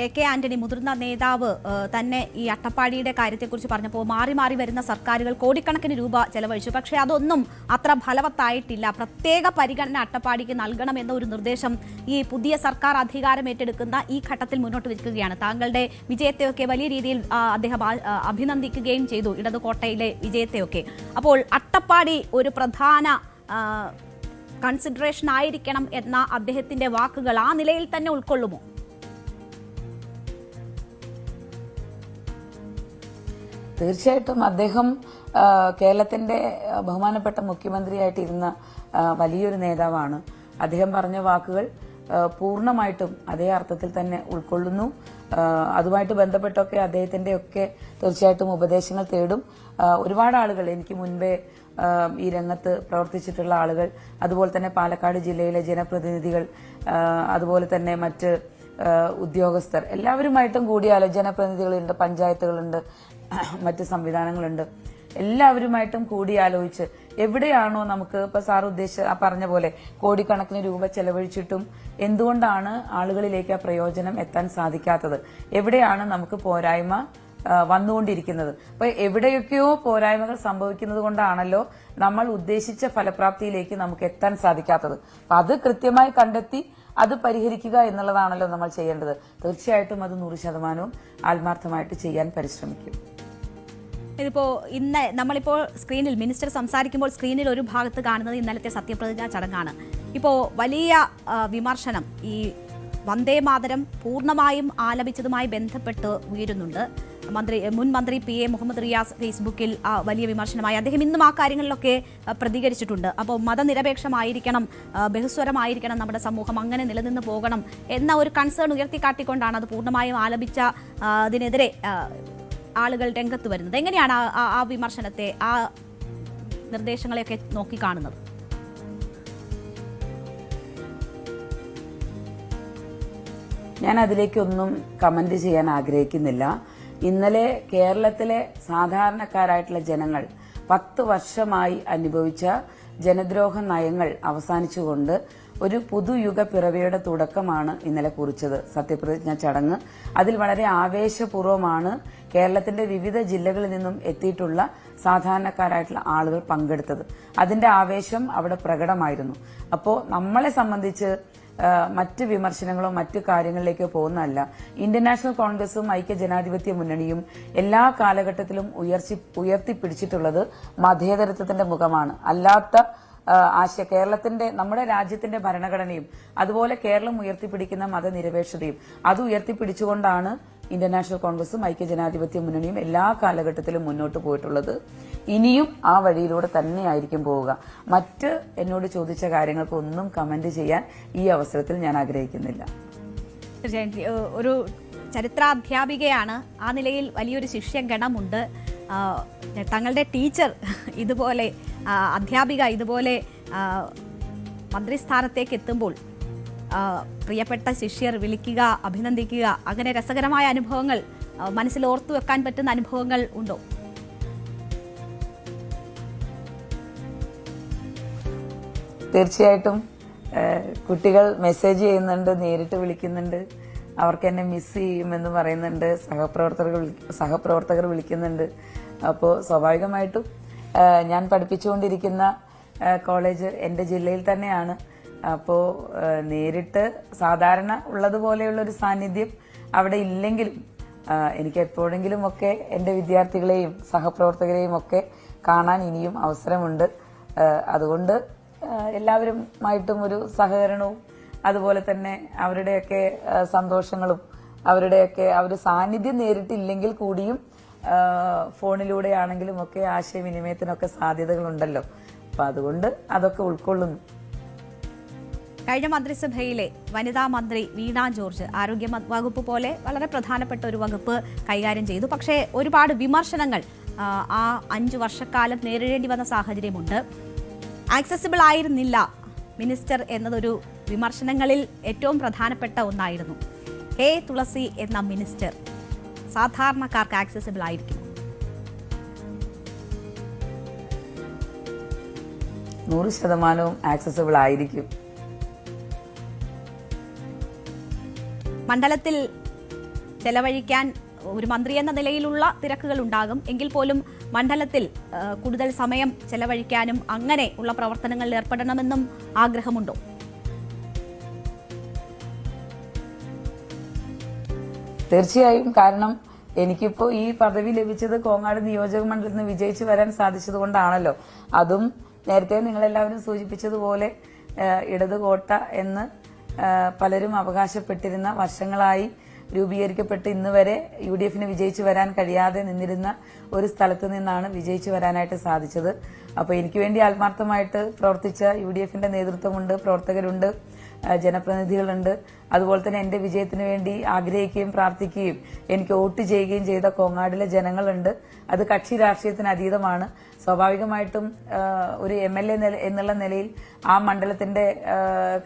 AK ആന്റണി മുതിർന്ന നേതാവ് തന്നെ ഈ അട്ടപ്പാടിയുടെ കാര്യത്തെക്കുറിച്ച് പറഞ്ഞപ്പോൾ മാറി മാറി വരുന്ന സർക്കാരുകൾ കോടിക്കണക്കിന് രൂപ ചെലവഴിച്ചു, പക്ഷേ അതൊന്നും അത്ര ഫലവത്തായിട്ടില്ല. പ്രത്യേക പരിഗണന അട്ടപ്പാടിക്ക് നൽകണമെന്ന ഒരു നിർദ്ദേശം ഈ പുതിയ സർക്കാർ അധികാരം ഏറ്റെടുക്കുന്ന ഈ ഘട്ടത്തിൽ മുന്നോട്ട് വെക്കുകയാണ്. താങ്കളുടെ വിജയത്തെയൊക്കെ വലിയ രീതിയിൽ അദ്ദേഹം അഭിനന്ദിക്കുകയും ചെയ്തു, ഇടതു കോട്ടയിലെ വിജയത്തെയൊക്കെ. അപ്പോൾ അട്ടപ്പാടി ഒരു പ്രധാന കൺസിഡറേഷൻ ആയിരിക്കണം എന്ന അദ്ദേഹത്തിന്റെ വാക്കുകൾ ആ നിലയിൽ തന്നെ ഉൾക്കൊള്ളുമോ? തീർച്ചയായിട്ടും അദ്ദേഹം കേരളത്തിന്റെ ബഹുമാനപ്പെട്ട മുഖ്യമന്ത്രിയായിട്ടിരുന്ന വലിയൊരു നേതാവാണ്. അദ്ദേഹം പറഞ്ഞ വാക്കുകൾ പൂർണ്ണമായിട്ടും അതേ അർത്ഥത്തിൽ തന്നെ ഉൾക്കൊള്ളുന്നു. അതുമായിട്ട് ബന്ധപ്പെട്ടൊക്കെ അദ്ദേഹത്തിന്റെ ഒക്കെ തീർച്ചയായിട്ടും ഉപദേശങ്ങൾ തേടും. ഒരുപാട് ആളുകൾ എനിക്ക് മുൻപേ ഈ രംഗത്ത് പ്രവർത്തിച്ചിട്ടുള്ള ആളുകൾ, അതുപോലെ തന്നെ പാലക്കാട് ജില്ലയിലെ ജനപ്രതിനിധികൾ, അതുപോലെ തന്നെ മറ്റ് ഉദ്യോഗസ്ഥർ എല്ലാവരുമായിട്ടും ജനപ്രതിനിധികളുണ്ട്, പഞ്ചായത്തുകളുണ്ട്, മറ്റ് സംവിധാനങ്ങളുണ്ട്, എല്ലാവരുമായിട്ടും കൂടിയാലോചിച്ച് എവിടെയാണോ നമുക്ക് ഇപ്പൊ സാർ പറഞ്ഞ പോലെ കോടിക്കണക്കിന് രൂപ ചെലവഴിച്ചിട്ടും എന്തുകൊണ്ടാണ് ആളുകളിലേക്ക് ആ പ്രയോജനം എത്താൻ സാധിക്കാത്തത്, എവിടെയാണ് നമുക്ക് പോരായ്മ വന്നുകൊണ്ടിരിക്കുന്നത്. അപ്പൊ എവിടെയൊക്കെയോ പോരായ്മകൾ സംഭവിക്കുന്നത് കൊണ്ടാണല്ലോ നമ്മൾ ഉദ്ദേശിച്ച ഫലപ്രാപ്തിയിലേക്ക് നമുക്ക് എത്താൻ സാധിക്കാത്തത്. അപ്പൊ അത് കൃത്യമായി കണ്ടെത്തി അത് പരിഹരിക്കുക എന്നുള്ളതാണല്ലോ നമ്മൾ ചെയ്യേണ്ടത്. തീർച്ചയായിട്ടും അത് 100% ആത്മാർത്ഥമായിട്ട് ചെയ്യാൻ പരിശ്രമിക്കും. ഇതിപ്പോ ഇന്ന് നമ്മളിപ്പോൾ സ്ക്രീനിൽ മിനിസ്റ്റർ സംസാരിക്കുമ്പോൾ സ്ക്രീനിൽ ഒരു ഭാഗത്ത് കാണുന്നത് ഇന്നലത്തെ സത്യപ്രതിജ്ഞാ ചടങ്ങാണ്. ഇപ്പോൾ വലിയ വിമർശനം ഈ വന്ദേ മാതരം പൂർണ്ണമായും ആലപിച്ചതുമായി ബന്ധപ്പെട്ട് ഉയരുന്നുണ്ട്. മുൻ മന്ത്രി PA മുഹമ്മദ് റിയാസ് ഫേസ്ബുക്കിൽ വലിയ വിമർശനമായി അദ്ദേഹം ഇന്നും ആ കാര്യങ്ങളിലൊക്കെ പ്രതികരിച്ചിട്ടുണ്ട്. അപ്പോൾ മതനിരപേക്ഷമായിരിക്കണം, ബഹുസ്വരമായിരിക്കണം നമ്മുടെ സമൂഹം, അങ്ങനെ നിലനിന്ന് പോകണം എന്ന ഒരു കൺസേൺ ഉയർത്തിക്കാട്ടിക്കൊണ്ടാണ് അത് പൂർണ്ണമായും ആലപിച്ച അതിനെതിരെ ആളുകൾ രംഗത്ത് വരുന്നത്. എങ്ങനെയാണ് ആ വിമർശനത്തെ, ആ നിർദ്ദേശങ്ങളെയൊക്കെ നോക്കിക്കാണുന്നത്? ഞാൻ അതിലേക്കൊന്നും കമന്റ് ചെയ്യാൻ ആഗ്രഹിക്കുന്നില്ല. ഇന്നലെ കേരളത്തിലെ സാധാരണക്കാരായിട്ടുള്ള ജനങ്ങൾ 10 വർഷമായി അനുഭവിച്ച ജനദ്രോഹ നയങ്ങൾ അവസാനിച്ചുകൊണ്ട് ഒരു പുതുയുഗ പിറവിയുടെ തുടക്കമാണ് ഇന്നലെ കുറിച്ചത് സത്യപ്രതിജ്ഞ ചടങ്ങ്. അതിൽ വളരെ ആവേശപൂർവ്വമാണ് കേരളത്തിന്റെ വിവിധ ജില്ലകളിൽ നിന്നും എത്തിയിട്ടുള്ള സാധാരണക്കാരായിട്ടുള്ള ആളുകൾ പങ്കെടുത്തത്. അതിന്റെ ആവേശം അവിടെ പ്രകടമായിരുന്നു. അപ്പോൾ നമ്മളെ സംബന്ധിച്ച് മറ്റ് വിമർശനങ്ങളോ മറ്റു കാര്യങ്ങളിലേക്കോ പോകുന്നതല്ല. ഇന്ത്യൻ നാഷണൽ കോൺഗ്രസും ഐക്യജനാധിപത്യ മുന്നണിയും എല്ലാ കാലഘട്ടത്തിലും ഉയർത്തിപ്പിടിച്ചിട്ടുള്ളത് മതേതരത്വത്തിന്റെ മുഖമാണ്. അല്ലാത്ത കേരളത്തിന്റെ, നമ്മുടെ രാജ്യത്തിന്റെ ഭരണഘടനയും അതുപോലെ കേരളം ഉയർത്തിപ്പിടിക്കുന്ന മതനിരപേക്ഷതയും അത് ഉയർത്തിപ്പിടിച്ചുകൊണ്ടാണ് ഇന്ത്യൻ നാഷണൽ കോൺഗ്രസും ഐക്യജനാധിപത്യ മുന്നണിയും എല്ലാ കാലഘട്ടത്തിലും മുന്നോട്ട് പോയിട്ടുള്ളത്. ഇനിയും ആ വഴിയിലൂടെ തന്നെയായിരിക്കും പോവുക. മറ്റ് എന്നോട് ചോദിച്ച കാര്യങ്ങൾക്ക് ഒന്നും കമന്റ് ചെയ്യാൻ ഈ അവസരത്തിൽ ഞാൻ ആഗ്രഹിക്കുന്നില്ല. തീർച്ചയായും ഒരു ചരിത്രാധ്യാപികയാണ്, ആ നിലയിൽ വലിയൊരു ശിഷ്യഗണമുണ്ട്. തങ്ങളുടെ ടീച്ചർ ഇതുപോലെ, അധ്യാപിക ഇതുപോലെ മന്ത്രിസ്ഥാനത്തേക്ക് എത്തുമ്പോൾ പ്രിയപ്പെട്ട ശിഷ്യർ വിളിക്കുക, അഭിനന്ദിക്കുക, അങ്ങനെ രസകരമായ അനുഭവങ്ങൾ മനസ്സിൽ ഓർത്തു വെക്കാൻ പറ്റുന്ന അനുഭവങ്ങൾ ഉണ്ടോ? തീർച്ചയായിട്ടും കുട്ടികൾ മെസ്സേജ് ചെയ്യുന്നുണ്ട്, നേരിട്ട് വിളിക്കുന്നുണ്ട്, അവർക്ക് എന്നെ മിസ് ചെയ്യുമെന്ന് പറയുന്നുണ്ട്, സഹപ്രവർത്തകർ വിളിക്കുന്നുണ്ട്. അപ്പോൾ സ്വാഭാവികമായിട്ടും ഞാൻ പഠിപ്പിച്ചുകൊണ്ടിരിക്കുന്ന കോളേജ് എൻ്റെ ജില്ലയിൽ തന്നെയാണ്. അപ്പോൾ നേരിട്ട് സാധാരണ ഉള്ളതുപോലെയുള്ള ഒരു സാന്നിധ്യം അവിടെ ഇല്ലെങ്കിലും എനിക്ക് എപ്പോഴെങ്കിലും ഒക്കെ എൻ്റെ വിദ്യാർത്ഥികളെയും സഹപ്രവർത്തകരെയും ഒക്കെ കാണാൻ ഇനിയും അവസരമുണ്ട്. അതുകൊണ്ട് എല്ലാവരുമായിട്ടും ഒരു സഹകരണവും അതുപോലെ തന്നെ അവരുടെയൊക്കെ സന്തോഷങ്ങളും അവരുടെയൊക്കെ ആ ഒരു സാന്നിധ്യം നേരിട്ടില്ലെങ്കിൽ കൂടിയും ഫോണിലൂടെയാണെങ്കിലും ഒക്കെ ആശയവിനിമയത്തിനൊക്കെ സാധ്യതകളുണ്ടല്ലോ. അപ്പൊ അതുകൊണ്ട് അതൊക്കെ ഉൾക്കൊള്ളുന്നു. കഴിഞ്ഞ മന്ത്രിസഭയിലെ വനിതാ മന്ത്രി വീണ ജോർജ് ആരോഗ്യ വകുപ്പ് പോലെ വളരെ പ്രധാനപ്പെട്ട ഒരു വകുപ്പ് കൈകാര്യം ചെയ്തു. പക്ഷേ ഒരുപാട് വിമർശനങ്ങൾ ആ 5 വർഷക്കാലം നേരിടേണ്ടി വന്ന സാഹചര്യമുണ്ട്. ആക്സസിബിൾ ആയിരുന്നില്ല മിനിസ്റ്റർ എന്നതൊരു വിമർശനങ്ങളിൽ ഏറ്റവും പ്രധാനപ്പെട്ട ഒന്നായിരുന്നു. കെ തുളസി എന്ന മിനിസ്റ്റർ സാധാരണക്കാർക്ക് ആക്സസിബിൾ ആയിരിക്കും? 100% ആക്സസിബിൾ ആയിരിക്കും. മണ്ഡലത്തിൽ ചെലവഴിക്കാൻ ഒരു മന്ത്രി എന്ന നിലയിലുള്ള തിരക്കുകൾ ഉണ്ടാകും. എങ്കിൽ പോലും മണ്ഡലത്തിൽ കൂടുതൽ സമയം ചെലവഴിക്കാനും അങ്ങനെ ഉള്ള പ്രവർത്തനങ്ങളിൽ ഏർപ്പെടണമെന്നും ആഗ്രഹമുണ്ടോ? തീർച്ചയായും. കാരണം എനിക്കിപ്പോ ഈ പദവി ലഭിച്ചത് കോങ്ങാട് നിയോജക മണ്ഡലത്തിൽ നിന്ന് വിജയിച്ചു വരാൻ സാധിച്ചത് കൊണ്ടാണല്ലോ. അതും നേരത്തെ നിങ്ങളെല്ലാവരും സൂചിപ്പിച്ചതുപോലെ ഇടത് കോട്ട എന്ന് പലരും അവകാശപ്പെട്ടിരുന്ന, വർഷങ്ങളായി രൂപീകരിക്കപ്പെട്ട് ഇന്ന് വരെ UDFന് വിജയിച്ചു വരാൻ കഴിയാതെ നിന്നിരുന്ന ഒരു സ്ഥലത്ത് നിന്നാണ് വിജയിച്ചു വരാനായിട്ട് സാധിച്ചത്. അപ്പോൾ എനിക്ക് വേണ്ടി ആത്മാർത്ഥമായിട്ട് പ്രവർത്തിച്ച UDFന്റെ നേതൃത്വമുണ്ട്, പ്രവർത്തകരുണ്ട്, ജനപ്രതിനിധികളുണ്ട്. അതുപോലെ തന്നെ എന്റെ വിജയത്തിന് വേണ്ടി ആഗ്രഹിക്കുകയും പ്രാർത്ഥിക്കുകയും എനിക്ക് വോട്ട് ചെയ്യുകയും ചെയ്ത കോങ്ങാടിലെ ജനങ്ങളുണ്ട്. അത് കക്ഷി രാഷ്ട്രീയത്തിന് അതീതമാണ്. സ്വാഭാവികമായിട്ടും ഒരു MLA എന്നുള്ള നിലയിൽ ആ മണ്ഡലത്തിന്റെ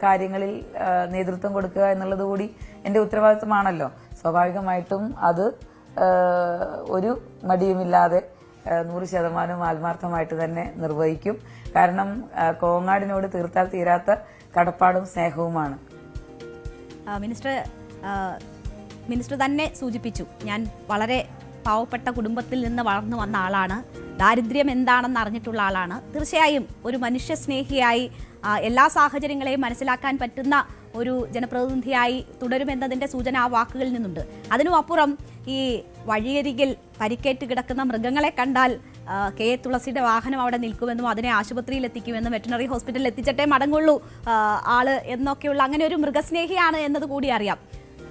കാര്യങ്ങളിൽ നേതൃത്വം കൊടുക്കുക എന്നുള്ളത് കൂടി എന്റെ ഉത്തരവാദിത്വമാണല്ലോ. സ്വാഭാവികമായിട്ടും അത് ഒരു മടിയുമില്ലാതെ 100% ആത്മാർത്ഥമായിട്ട് തന്നെ നിർവഹിക്കും. കാരണം കോങ്ങാടിനോട് തീർത്താൽ തീരാത്ത കടപ്പാടും സ്നേഹവുമാണ്. മിനിസ്റ്റർ തന്നെ സൂചിപ്പിച്ചു, ഞാൻ വളരെ പാവപ്പെട്ട കുടുംബത്തിൽ നിന്ന് വളർന്നു വന്ന ആളാണ്, ദാരിദ്ര്യം എന്താണെന്ന് അറിഞ്ഞിട്ടുള്ള ആളാണ്. തീർച്ചയായും ഒരു മനുഷ്യസ്നേഹിയായി എല്ലാ സാഹചര്യങ്ങളെയും മനസ്സിലാക്കാൻ പറ്റുന്ന ഒരു ജനപ്രതിനിധിയായി തുടരുമെന്നതിന്റെ സൂചന ആ വാക്കുകളിൽ നിന്നുണ്ട്. അതിനുമപ്പുറം ഈ വഴിയരികിൽ പരിക്കേറ്റ് കിടക്കുന്ന മൃഗങ്ങളെ കണ്ടാൽ കെ തുളസിയുടെ വാഹനം അവിടെ നിൽക്കുമെന്നും അതിനെ ആശുപത്രിയിൽ എത്തിക്കുമെന്നും വെറ്റിനറി ഹോസ്പിറ്റലിൽ എത്തിച്ചിട്ടേ മടങ്ങുള്ളൂ ആള് എന്നൊക്കെയുള്ള അങ്ങനെ ഒരു മൃഗസ്നേഹിയാണ് എന്നത് കൂടി അറിയാം.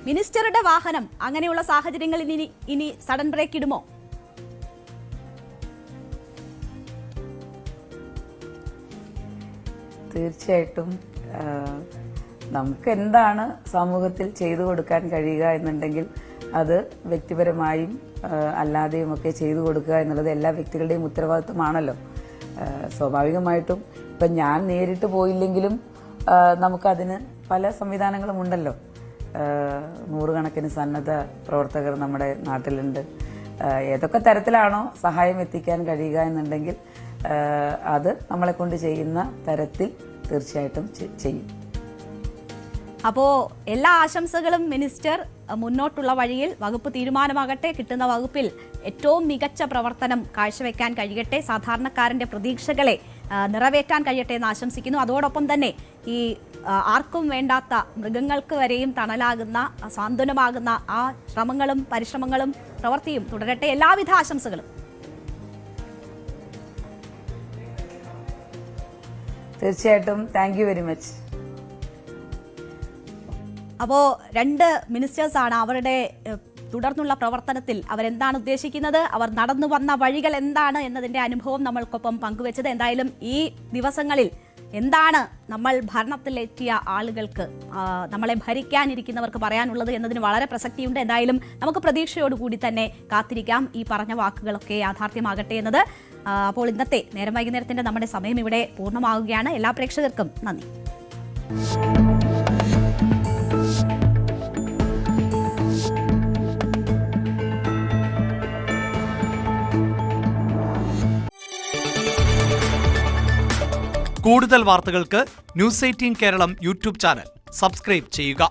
മിനിസ്റ്ററുടെ വാഹനം അങ്ങനെയുള്ള സാഹചര്യങ്ങളിൽ ഇനി സഡൻ ബ്രേക്ക് ഇടുമോ? തീർച്ചയായിട്ടും നമുക്ക് എന്താണ് സമൂഹത്തിൽ ചെയ്തു കൊടുക്കാൻ കഴിയുക എന്നുണ്ടെങ്കിൽ അത് വ്യക്തിപരമായും അല്ലാതെയും ഒക്കെ ചെയ്തു കൊടുക്കുക എന്നുള്ളത് എല്ലാ വ്യക്തികളുടെയും ഉത്തരവാദിത്വമാണല്ലോ. സ്വാഭാവികമായിട്ടും ഇപ്പം ഞാൻ നേരിട്ട് പോയില്ലെങ്കിലും നമുക്കതിന് പല സംവിധാനങ്ങളും ഉണ്ടല്ലോ. 100 കണക്കിന് സന്നദ്ധ പ്രവർത്തകർ നമ്മുടെ നാട്ടിലുണ്ട്. ഏതൊക്കെ തരത്തിലാണോ സഹായം എത്തിക്കാൻ കഴിയുക എന്നുണ്ടെങ്കിൽ അത് നമ്മളെ കൊണ്ട് ചെയ്യുന്ന തരത്തിൽ തീർച്ചയായിട്ടും ചെയ്യും. അപ്പോൾ എല്ലാ ആശംസകളും മിനിസ്റ്റർ. മുന്നോട്ടുള്ള വഴിയിൽ വകുപ്പ് തീരുമാനമാകട്ടെ, കിട്ടുന്ന വകുപ്പിൽ ഏറ്റവും മികച്ച പ്രവർത്തനം കാഴ്ചവെക്കാൻ കഴിയട്ടെ, സാധാരണക്കാരന്റെ പ്രതീക്ഷകളെ നിറവേറ്റാൻ കഴിയട്ടെ എന്ന് ആശംസിക്കുന്നു. അതോടൊപ്പം തന്നെ ഈ ആർക്കും വേണ്ടാത്ത മൃഗങ്ങൾക്ക് വരെയും തണലാകുന്ന സാന്ത്വനമാകുന്ന ആ ശ്രമങ്ങളും പരിശ്രമങ്ങളും പ്രവൃത്തിയും തുടരട്ടെ. എല്ലാവിധ ആശംസകളും. തീർച്ചയായിട്ടും. Thank you very much. അപ്പോൾ 2 മിനിസ്റ്റേഴ്സാണ് അവരുടെ തുടർന്നുള്ള പ്രവർത്തനത്തിൽ അവരെന്താണ് ഉദ്ദേശിക്കുന്നത്, അവർ നടന്നു വന്ന വഴികൾ എന്താണ് എന്നതിന്റെ അനുഭവം നമ്മൾക്കൊപ്പം പങ്കുവച്ചത്. എന്തായാലും ഈ ദിവസങ്ങളിൽ എന്താണ് നമ്മൾ ഭരണത്തിലെത്തിയ ആളുകൾക്ക്, നമ്മളെ ഭരിക്കാനിരിക്കുന്നവർക്ക് പറയാനുള്ളത് എന്നതിന് വളരെ പ്രസക്തിയുണ്ട്. എന്തായാലും നമുക്ക് പ്രതീക്ഷയോടുകൂടി തന്നെ കാത്തിരിക്കാം ഈ പറഞ്ഞ വാക്കുകളൊക്കെ യാഥാർത്ഥ്യമാകട്ടെ എന്നത്. അപ്പോൾ ഇന്നത്തെ നേരം വൈകുന്നേരത്തിന്റെ നമ്മുടെ സമയം ഇവിടെ പൂർണ്ണമാവുകയാണ്. എല്ലാ പ്രേക്ഷകർക്കും നന്ദി. കൂടുതൽ വാർത്തകൾക്ക് News 18 Keralam YouTube channel subscribe ചെയ്യുക.